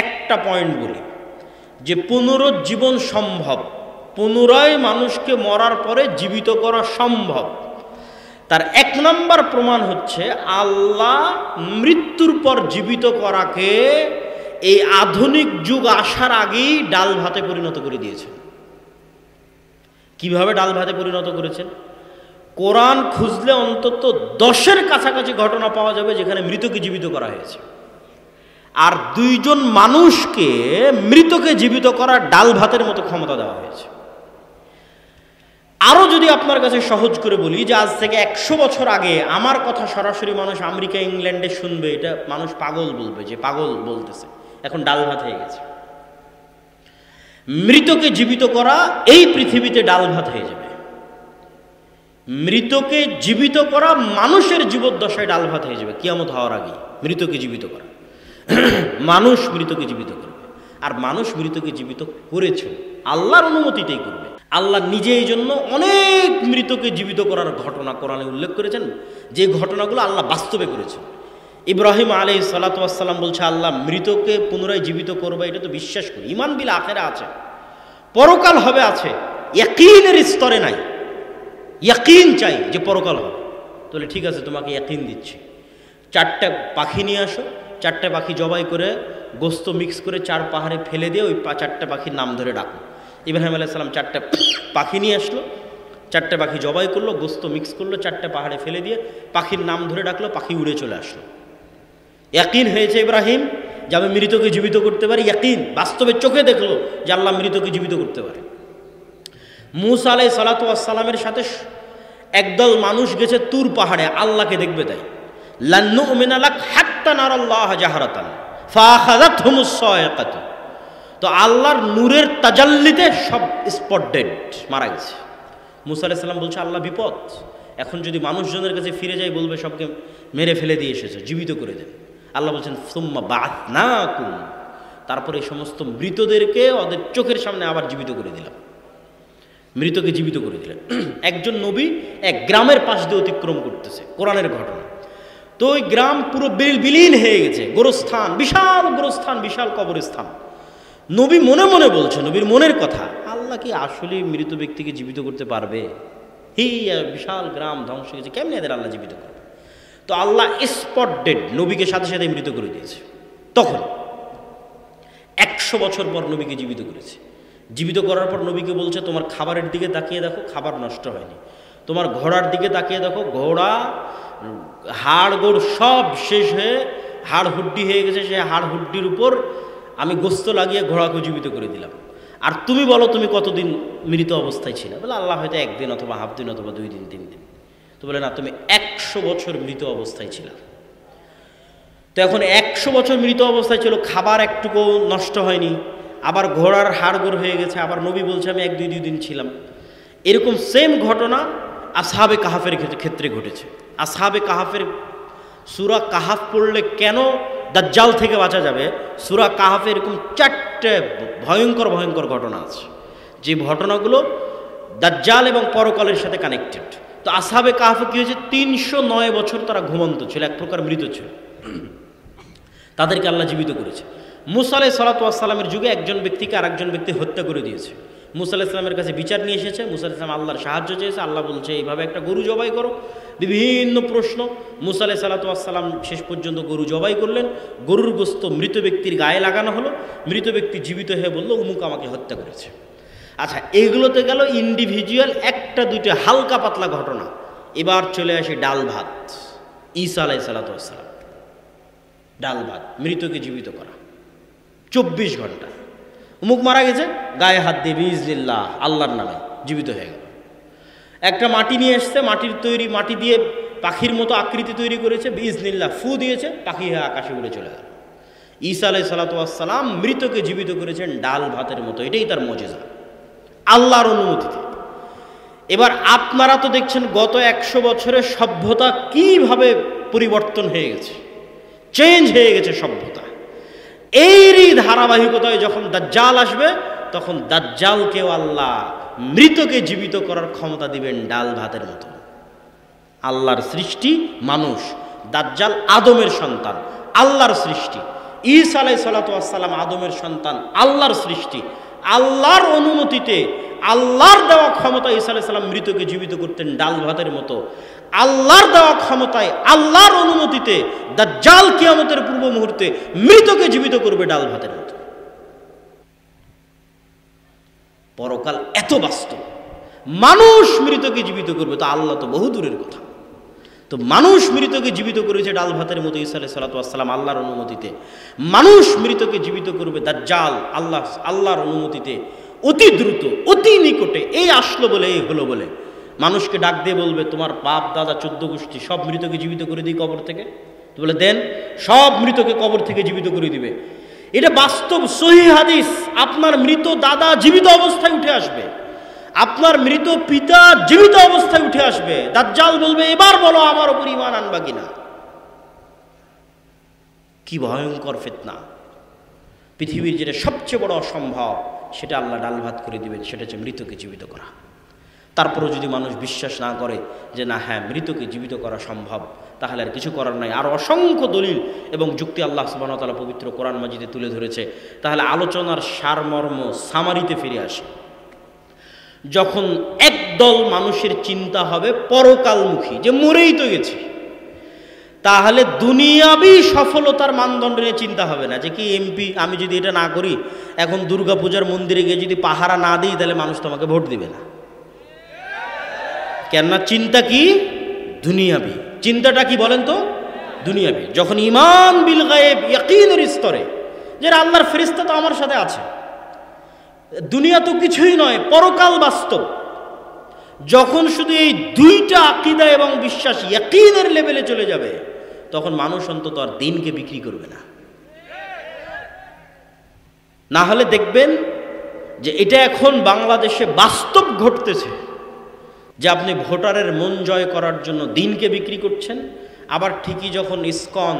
Speaker 1: একটা পয়েন্ট বলি যে পুনরুজ্জীবন সম্ভব, পুনরায় মানুষকে মরার পরে জীবিত করা সম্ভব। তার এক নম্বর প্রমাণ হচ্ছে আল্লাহ মৃত্যুর পর জীবিত করাকে এই আধুনিক যুগ আসার আগেই ডাল ভাতে পরিণত করে দিয়েছেন। কিভাবে ডাল ভাতে পরিণত করেছেন? কোরআন খুঁজলে অন্তত 10-এর কাছাকাছি ঘটনা পাওয়া যাবে যেখানে মৃতকে জীবিত করা হয়েছে, আর 2 জন মানুষকে মৃতকে জীবিত করার ডাল ভাতের মতো ক্ষমতা দেওয়া হয়েছে। আরও যদি আপনার কাছে সহজ করে বলি যে আজ থেকে 100 বছর আগে আমার কথা সরাসরি মানুষ আমেরিকা, ইংল্যান্ডে শুনবে, এটা মানুষ পাগল বলবে, যে পাগল বলতেছে। এখন ডাল ভাত হয়ে গেছে। মৃতকে জীবিত করা এই পৃথিবীতে ডাল ভাত হয়ে যাবে। মৃতকে জীবিত করা মানুষের জীবদ্দশায় ডাল ভাত হয়ে যাবে কিয়ামত হওয়ার আগে। মৃতকে জীবিত করা, মানুষ মৃতকে জীবিত করবে। আর মানুষ মৃতকে জীবিত করেছে আল্লাহর অনুমতিতেই করবে। আল্লাহ নিজে এই জন্য অনেক মৃতকে জীবিত করার ঘটনা কোরআনে উল্লেখ করেছেন, যে ঘটনাগুলো আল্লাহ বাস্তবে করেছেন। ইব্রাহিম আলাইহিস সালাতু ওয়াস সালাম বলছে আল্লাহ মৃতকে পুনরায় জীবিত করবে, এটা তো বিশ্বাস করি, ঈমান বিল আখিরা আছে, পরকাল হবে আছে, ইয়াকিনের স্তরে নাই। ইয়াকিন চাই যে পরকাল হবে। তাহলে ঠিক আছে, তোমাকে ইয়াকিন দিচ্ছি, 4টে পাখি নিয়ে আসো, 4টে পাখি জবাই করে গোস্ত মিক্স করে 4 পাহাড়ে ফেলে দিয়ে ওই 4টে পাখির নাম ধরে ডাকো। ইব্রাহিম আলাইহিস সালাম 4টে পাখি নিয়ে আসলো, 4টে পাখি জবাই করলো, গোস্ত মিক্স করলো, 4টে পাহাড়ে ফেলে দিয়ে পাখির নাম ধরে ডাকলো, পাখি উড়ে চলে আসলো। ইয়াকিন হয়েছে ইব্রাহিম যে আমি মৃতকে জীবিত করতে পারি। ইয়াকিন, বাস্তবে চোখে দেখলো যে আল্লাহ মৃতকে জীবিত করতে পারে। মূসা আলাইহিস সালাতু ওয়াস সালামের সাথে একদল মানুষ গেছে তুর পাহাড়ে, আল্লাহকে দেখবে। তাই লান নুমিনা লাক হাত্তা নারাল্লাহ জাহরাতান ফাআখাযাতহুমুস সায়কাতু। তো আল্লাহর নূরের তাজাল্লিতে সব স্পট ডেড, মারা গেছে। মূসা আলাইহিস সালাম বলছে আল্লাহ বিপদ, এখন যদি মানুষজনের কাছে ফিরে যায় বলবে সবকে মেরে ফেলে দিয়ে এসেছে, জীবিত করে দেন। আল্লাহ বলছেন সুম্মা বা'আথনাকুম, তারপরে এই সমস্ত মৃতদেরকে ওদের চোখের সামনে আবার জীবিত করে দিলাম। মৃতকে জীবিত করে দিলেন। একজন নবী এক গ্রামের পাশ দিয়ে অতিক্রম করতেছে, কোরআনের ঘটনা। তো ওই গ্রাম পুরো বিলীন হয়ে গেছে, গোরস্থান, বিশাল গোরস্থান, বিশাল কবরস্থান। নবী মনে মনে বলছে, নবীর মনের কথা, আল্লাহ কি আসলে মৃত ব্যক্তিকে জীবিত করতে পারবে? বিশাল গ্রাম ধ্বংস হয়ে গেছে, কেমনি এদের আল্লাহ জীবিত করবে? তো আল্লাহ স্পট ডেড নবীকে সাথে সাথে মৃত করে দিয়েছে। তখন 100 বছর পর নবীকে জীবিত করেছে। জীবিত করার পর নবীকে বলছে, তোমার খাবারের দিকে তাকিয়ে দেখো, খাবার নষ্ট হয়নি। তোমার ঘোড়ার দিকে তাকিয়ে দেখো, ঘোড়া হাড় গোড় সব শেষ হয়ে হাড় হুড্ডি হয়ে গেছে, সে হাড় হুড্ডির উপর আমি গোস্ত লাগিয়ে ঘোড়াকে জীবিত করে দিলাম। আর তুমি বলো তুমি কতদিন মৃত অবস্থায় ছিলে? বলে আল্লাহ হয়তো 1 দিন অথবা হাফ দিন অথবা 2 দিন 3 দিন। তো বলে না, তুমি 100 বছর মৃত অবস্থায় ছিল। তো এখন 100 বছর মৃত অবস্থায় ছিল, খাবার একটুকু নষ্ট হয়নি, আবার ঘোড়ার হাড়গোড় হয়ে গেছে, আবার নবী বলছে আমি 1-2 দিন ছিলাম। এরকম সেম ঘটনা আসহাবে কাহাফের ক্ষেত্রে ঘটেছে। আসহাবে কাহাফের সূরা কাহাফ পড়লে কেন দাজ্জাল থেকে বাঁচা যাবে, সূরা কাহাফে এরকম 4টে ভয়ঙ্কর ভয়ঙ্কর ঘটনা আছে, যে ঘটনাগুলো দাজ্জাল এবং পরকালের সাথে কানেক্টেড। তো আসহাবে কাহাফে কি হয়েছে, 309 বছর তারা ঘুমন্ত ছিল, এক প্রকার মৃত ছিল। তাদেরকে আল্লাহ জীবিত করেছে। মুসা আলাইহিস সালাতু ওয়াস সালামের যুগে একজন ব্যক্তিকে আরেকজন ব্যক্তি হত্যা করে দিয়েছে। মুসা আলাইহিস সালামের কাছে বিচার নিয়ে এসেছে। মুসা আলাইহিস সালাম আল্লাহর সাহায্য চেয়েছে। আল্লাহ বলছে এইভাবে একটা গরু জবাই করো। বিভিন্ন প্রশ্ন। মুসা আলাইহিস সালাতু ওয়াস সালাম শেষ পর্যন্ত গরু জবাই করলেন। গরুর গোশত মৃত ব্যক্তির গায়ে লাগানো হলো। মৃত ব্যক্তি জীবিত হয়ে বলল উমুক আমাকে হত্যা করেছে। আচ্ছা, এগুলোতে গেল ইন্ডিভিজুয়াল 1টা 2টা হালকা পাতলা ঘটনা। এবার চলে আসি ডাল ভাত। ঈসা আলাইহিস সালাতু ওয়াস সালাম, ডাল ভাত, মৃতকে জীবিত করা 24 ঘন্টা। মুখ মারা গেছে, গায়ে হাত দিয়ে বিইজনিল্লাহ আল্লাহর নামে জীবিত হয়ে গেল। একটা মাটি নিয়ে এসছে, মাটির তৈরি, মাটি দিয়ে পাখির মতো আকৃতি তৈরি করেছে, বিইজনিল্লাহ ফু দিয়েছে, পাখি হয়ে আকাশে উড়ে চলে গেল। ঈসা আলাইহিস সালাতু ওয়াস সালাম মৃতকে জীবিত করেছেন ডাল ভাতের মতো। এটাই তার মুজিজা, আল্লাহর অনুমতিতে। এবার আপনারা তো দেখছেন গত 100 বছরের সভ্যতা কিভাবে পরিবর্তন হয়ে গেছে, চেঞ্জ হয়ে গেছে সভ্যতা। এরই ধারাবাহিকতায় যখন দাজ্জাল আসবে, তখন দাজ্জালকেও আল্লাহ মৃতকে জীবিত করার ক্ষমতা দিবেন ডাল ভাতের মতো। আল্লাহর সৃষ্টি মানুষ, দাজ্জাল আদমের সন্তান, আল্লাহর সৃষ্টি। ঈসা আলাইহিস সালাতু ওয়াস সালাম আদমের সন্তান, আল্লাহর সৃষ্টি। আল্লাহর অনুমতিতে, আল্লাহর দেওয়া ক্ষমতা ঈসা আলাইহিস সালাম মৃতকে জীবিত করতেন ডাল ভাতের মতো। আল্লাহর দেওয়া ক্ষমতায়, আল্লাহর অনুমতিতে দাজ্জাল কিয়ামতের পূর্ব মুহূর্তে মৃতকে জীবিত করবে ডাল ভাতের মতো। পরকাল এত বাস্তব, মানুষ মৃতকে জীবিত করবে, তো আল্লাহ তো বহু দূরের কথা। তো মানুষ মৃতকে জীবিত করেছে ডাল ভাতের মতো ঈসা আলাইহিস সালাতু ওয়াস সালাম আল্লাহর অনুমতিতে। মানুষ মৃতকে জীবিত করবে দাজ্জাল আল্লাহর অনুমতিতে, অতি দ্রুত, অতি নিকটে। এই আসলো বলে, এই হলো বলে মানুষকে ডাক দিয়ে বলবে তোমার বাপ দাদা 14 গোষ্ঠী সব মৃতকে জীবিত করে দিই কবর থেকে। তো বলে দেন, সব মৃতকে কবর থেকে জীবিত করে দিবে। এটা বাস্তব সহিহ হাদিস। আপনার মৃত দাদা জীবিত অবস্থায় উঠে আসবে, আপনার মৃত পিতা জীবিত অবস্থায় উঠে আসবে। দাজ্জাল বলবে এবার বলো আমার উপর ঈমান আনবা কিনা। কি ভয়ঙ্কর ফিতনা! পৃথিবীর যেটা সবচেয়ে বড় অসম্ভব, সেটা আল্লাহ ডাল ভাত করে দিবেন, সেটা হচ্ছে মৃতকে জীবিত করা। তারপরেও যদি মানুষ বিশ্বাস না করে যে না হ্যাঁ মৃতকে জীবিত করা সম্ভব, তাহলে আর কিছু করার নাই। আর অসংখ্য দলিল এবং যুক্তি আল্লাহ সুবহানাহু ওয়া তাআলা পবিত্র কোরআন মাজিদে তুলে ধরেছে। তাহলে আলোচনার সারমর্ম সামারিতে ফিরে আসে। যখন একদল মানুষের চিন্তা হবে পরকালমুখী, যে মরেই তো গেছি, তাহলে দুনিয়াবি সফলতার মানদণ্ড নিয়ে চিন্তা হবে না যে কি এমপি আমি যদি এটা না করি, এখন দুর্গাপূজার মন্দিরে গিয়ে যদি পাহারা না দিই, তাহলে মানুষ তোমাকে ভোট দিবে না। কেননা চিন্তা কি দুনিয়াবি, চিন্তাটা কি বলেন তো দুনিয়াবি। যখন ঈমান বিল গায়েব, ইয়াকিনের স্তরে, যে আল্লাহর ফেরেশতা তো আমার সাথে আছে, দুনিয়া তো কিছুই নয়, পরকাল বাস্তব। যখন শুধু এই 2টা আকীদা এবং বিশ্বাস ইয়াকিনের লেভেলে চলে যাবে, তখন মানুষ অন্তত আর দিনকে বিক্রি করবে না। না হলে দেখবেন যে এটা এখন বাংলাদেশে বাস্তব ঘটতেছে, যে আপনি ভোটারের মন জয় করার জন্য দিনকে বিক্রি করছেন। আবার ঠিকই যখন ইসকন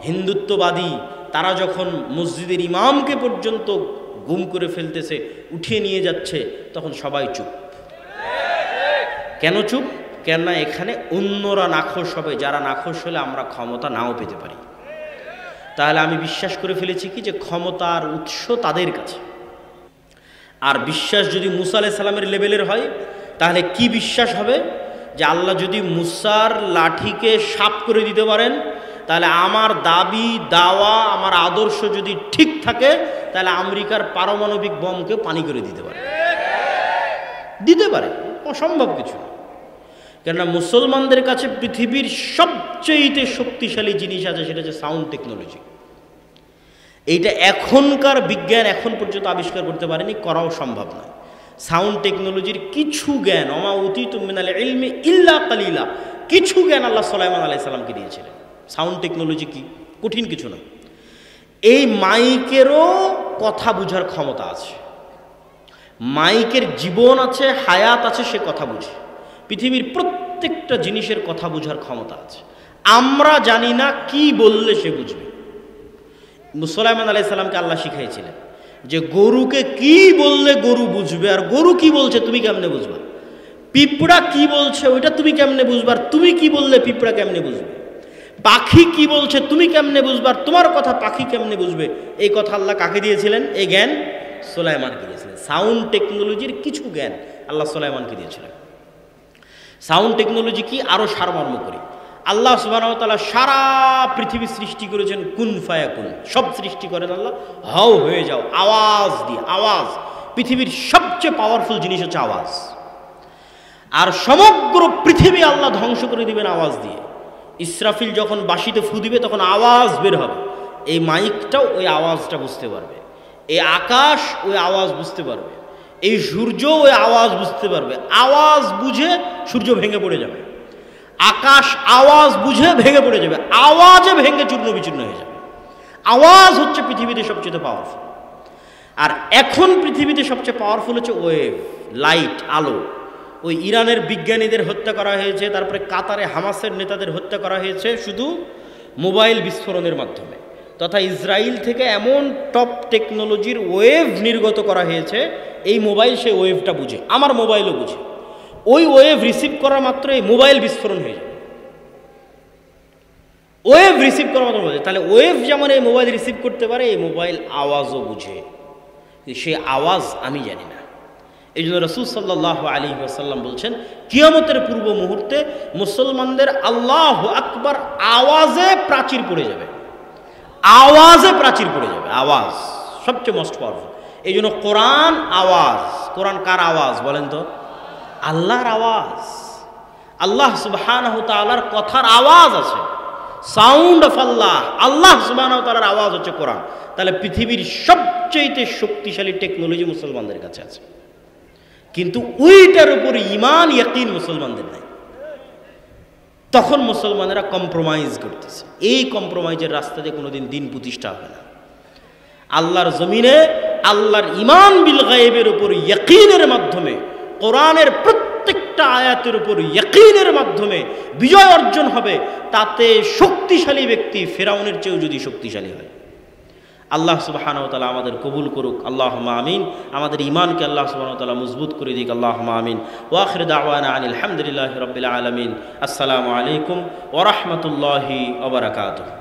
Speaker 1: হিন্দুত্ববাদী, তারা যখন মসজিদের ইমামকে পর্যন্ত গুম করে ফেলতেছে, উঠিয়ে নিয়ে যাচ্ছে, তখন সবাই চুপ। কেন চুপ? কেননা এখানে অন্যরা নাখোশ হবে, যারা নাখোশ হলে আমরা ক্ষমতা নাও পেতে পারি। তাহলে আমি বিশ্বাস করে ফেলেছি কি যে ক্ষমতার উৎস তাদের কাছে। আর বিশ্বাস যদি মুসা আলাইহিস সালামের লেভেলের হয়, তাহলে কি বিশ্বাস হবে? যে আল্লাহ যদি মুসার লাঠিকে সাপ করে দিতে পারেন, তাহলে আমার দাবি দাওয়া আমার আদর্শ যদি ঠিক থাকে, তাহলে আমেরিকার পারমাণবিক বোমকে পানি করে দিতে পারে। অসম্ভব কিছু না। কেননা মুসলমানদের কাছে পৃথিবীর সবচেয়ে শক্তিশালী জিনিস আছে, সেটা হচ্ছে সাউন্ড টেকনোলজি। এইটা এখনকার বিজ্ঞান এখন পর্যন্ত আবিষ্কার করতে পারেনি, করাও সম্ভব নয়। সাউন্ড টেকনোলজির কিছু জ্ঞান, ওমা উতীতু মিনাল ইলমি ইল্লা কালিলা, কিছু জ্ঞান আল্লাহ সুলাইমান আলাইহিস সালামকে দিয়েছিলেন। সাউন্ড টেকনোলজি কি কঠিন কিছু না। এই মাইকেরও কথা বুঝার ক্ষমতা আছে, মাইকের জীবন আছে, হায়াত আছে, সে কথা বুঝে। পৃথিবীর প্রত্যেকটা জিনিসের কথা বুঝার ক্ষমতা আছে। আমরা জানি না কি বললে সে বুঝবে। সুলাইমান আলাইহিস সালামকে আল্লাহ শিখাইছিলেন যে গরুকে কি বললে গরু বুঝবে, আর গরু কি বলছে তুমি কেমনে বুঝবা। পিঁপড়া কি বলছে ওইটা তুমি কেমনে বুঝবা, আর তুমি কি বললে পিঁপড়া কেমনে বুঝবে। পাখি কি বলছে তুমি কেমনে বুঝবা, আর তোমার কথা পাখি কেমনে বুঝবে। এই কথা আল্লাহ কাকে দিয়েছিলেন? এই জ্ঞান সুলাইমানকে দিয়েছিলেন। সাউন্ড টেকনোলজির কিছু জ্ঞান আল্লাহ সুলাইমানকে দিয়েছিলেন। সাউন্ড টেকনোলজি কি আরো সারমর্ম করি। আল্লাহ সুবহানাহু ওয়া তাআলা সারা পৃথিবী সৃষ্টি করেছেন কুন ফায়াকুন, সব সৃষ্টি করেন আল্লাহ, হাও হয়ে যাও, আওয়াজ দিয়ে। আওয়াজ পৃথিবীর সবচেয়ে পাওয়ারফুল জিনিস হচ্ছে আওয়াজ। আর সমগ্র পৃথিবী আল্লাহ ধ্বংস করে দিবেন আওয়াজ দিয়ে। ইসরাফিল যখন বাঁশিতে ফু দিবে তখন আওয়াজ বের হবে, এই মাইকটাও ওই আওয়াজটা বুঝতে পারবে, এই আকাশ ওই আওয়াজ বুঝতে পারবে, এই সূর্য ওই আওয়াজ বুঝতে পারবে। আওয়াজ বুঝে সূর্য ভেঙে পড়ে যাবে, আকাশ আওয়াজ বুঝে ভেঙে পড়ে যাবে, আওয়াজে ভেঙে চূর্ণ বিচূর্ণ হয়ে যাবে। আওয়াজ হচ্ছে পৃথিবীতে সবচেয়ে পাওয়ারফুল। আর এখন পৃথিবীতে সবচেয়ে পাওয়ারফুল হচ্ছে ওয়েভ, লাইট, আলো। ওই ইরানের বিজ্ঞানীদের হত্যা করা হয়েছে, তারপরে কাতারে হামাসের নেতাদের হত্যা করা হয়েছে শুধু মোবাইল বিস্ফোরণের মাধ্যমে। তথা ইসরায়েল থেকে এমন টপ টেকনোলজির ওয়েভ নির্গত করা হয়েছে, এই মোবাইল সেই ওয়েভটা বুঝে, আমার মোবাইলও বুঝে। ওই ওয়েভ রিসিভ করার মাত্র এই মোবাইল বিস্ফোরণ হয়ে যাবে। ওয়েভ রিসিভ করার মাত্র বোঝে। তাহলে ওয়েভ যেমন এই মোবাইল রিসিভ করতে পারে, এই মোবাইল আওয়াজও বুঝে, সে আওয়াজ আমি জানি না। এই জন্য রাসূল সাল্লাল্লাহু আলাইহি ওয়াসাল্লাম বলছেন, কিয়ামতের পূর্ব মুহূর্তে মুসলমানদের আল্লাহু আকবার আওয়াজে প্রাচীর পড়ে যাবে, আওয়াজে প্রাচীর পড়ে যাবে। আওয়াজ সবচেয়ে মোস্ট পাওয়ারফুল। এই জন্য কোরআন আওয়াজ। কোরআন কার আওয়াজ বলেন তো? আল্লাহর আওয়াজ। আল্লাহ সুবহানাহু ওয়া তাআলার কথার আওয়াজ আছে, সাউন্ড অফ আল্লাহ। আল্লাহ সুবহানাহু ওয়া তাআলার আওয়াজ হচ্ছে কোরআন। তাহলে পৃথিবীর সবচেয়ে শক্তিশালী টেকনোলজি মুসলমানদের কাছে আছে, কিন্তু ওইটার উপর ঈমান ইয়াকিন মুসলমানদের নাই। তখন মুসলমানেরা কম্প্রোমাইজ করতেছে। এই কম্প্রোমাইজের রাস্তা দিয়ে কোনোদিন দিন প্রতিষ্ঠা হবে না। আল্লাহর জমিনে আল্লাহর ঈমান বিল গায়বের উপর ইয়াকিনের মাধ্যমে, কোরআনের প্রত্যেকটা আয়াতের উপর ইয়াকিনের মাধ্যমে বিজয় অর্জন হবে। তাতে শক্তিশালী ব্যক্তি ফেরাউনের চেয়েও যদি শক্তিশালী হয়। আল্লাহ সুবহানাহু ওয়া তাআলা আমাদের কবুল করুক, আল্লাহুম্মা আমিন। আমাদের ঈমানকে আল্লাহ সুবহানাহু ওয়া তাআলা মজবুত করে দিক, আল্লাহুম্মা আমিন। ওয়া আখিরু দাওয়ানা আনিল হামদুলিল্লাহি রাব্বিল আলামিন। আসসালামু আলাইকুম ওয়া রাহমাতুল্লাহি ওয়া বারাকাতুহু।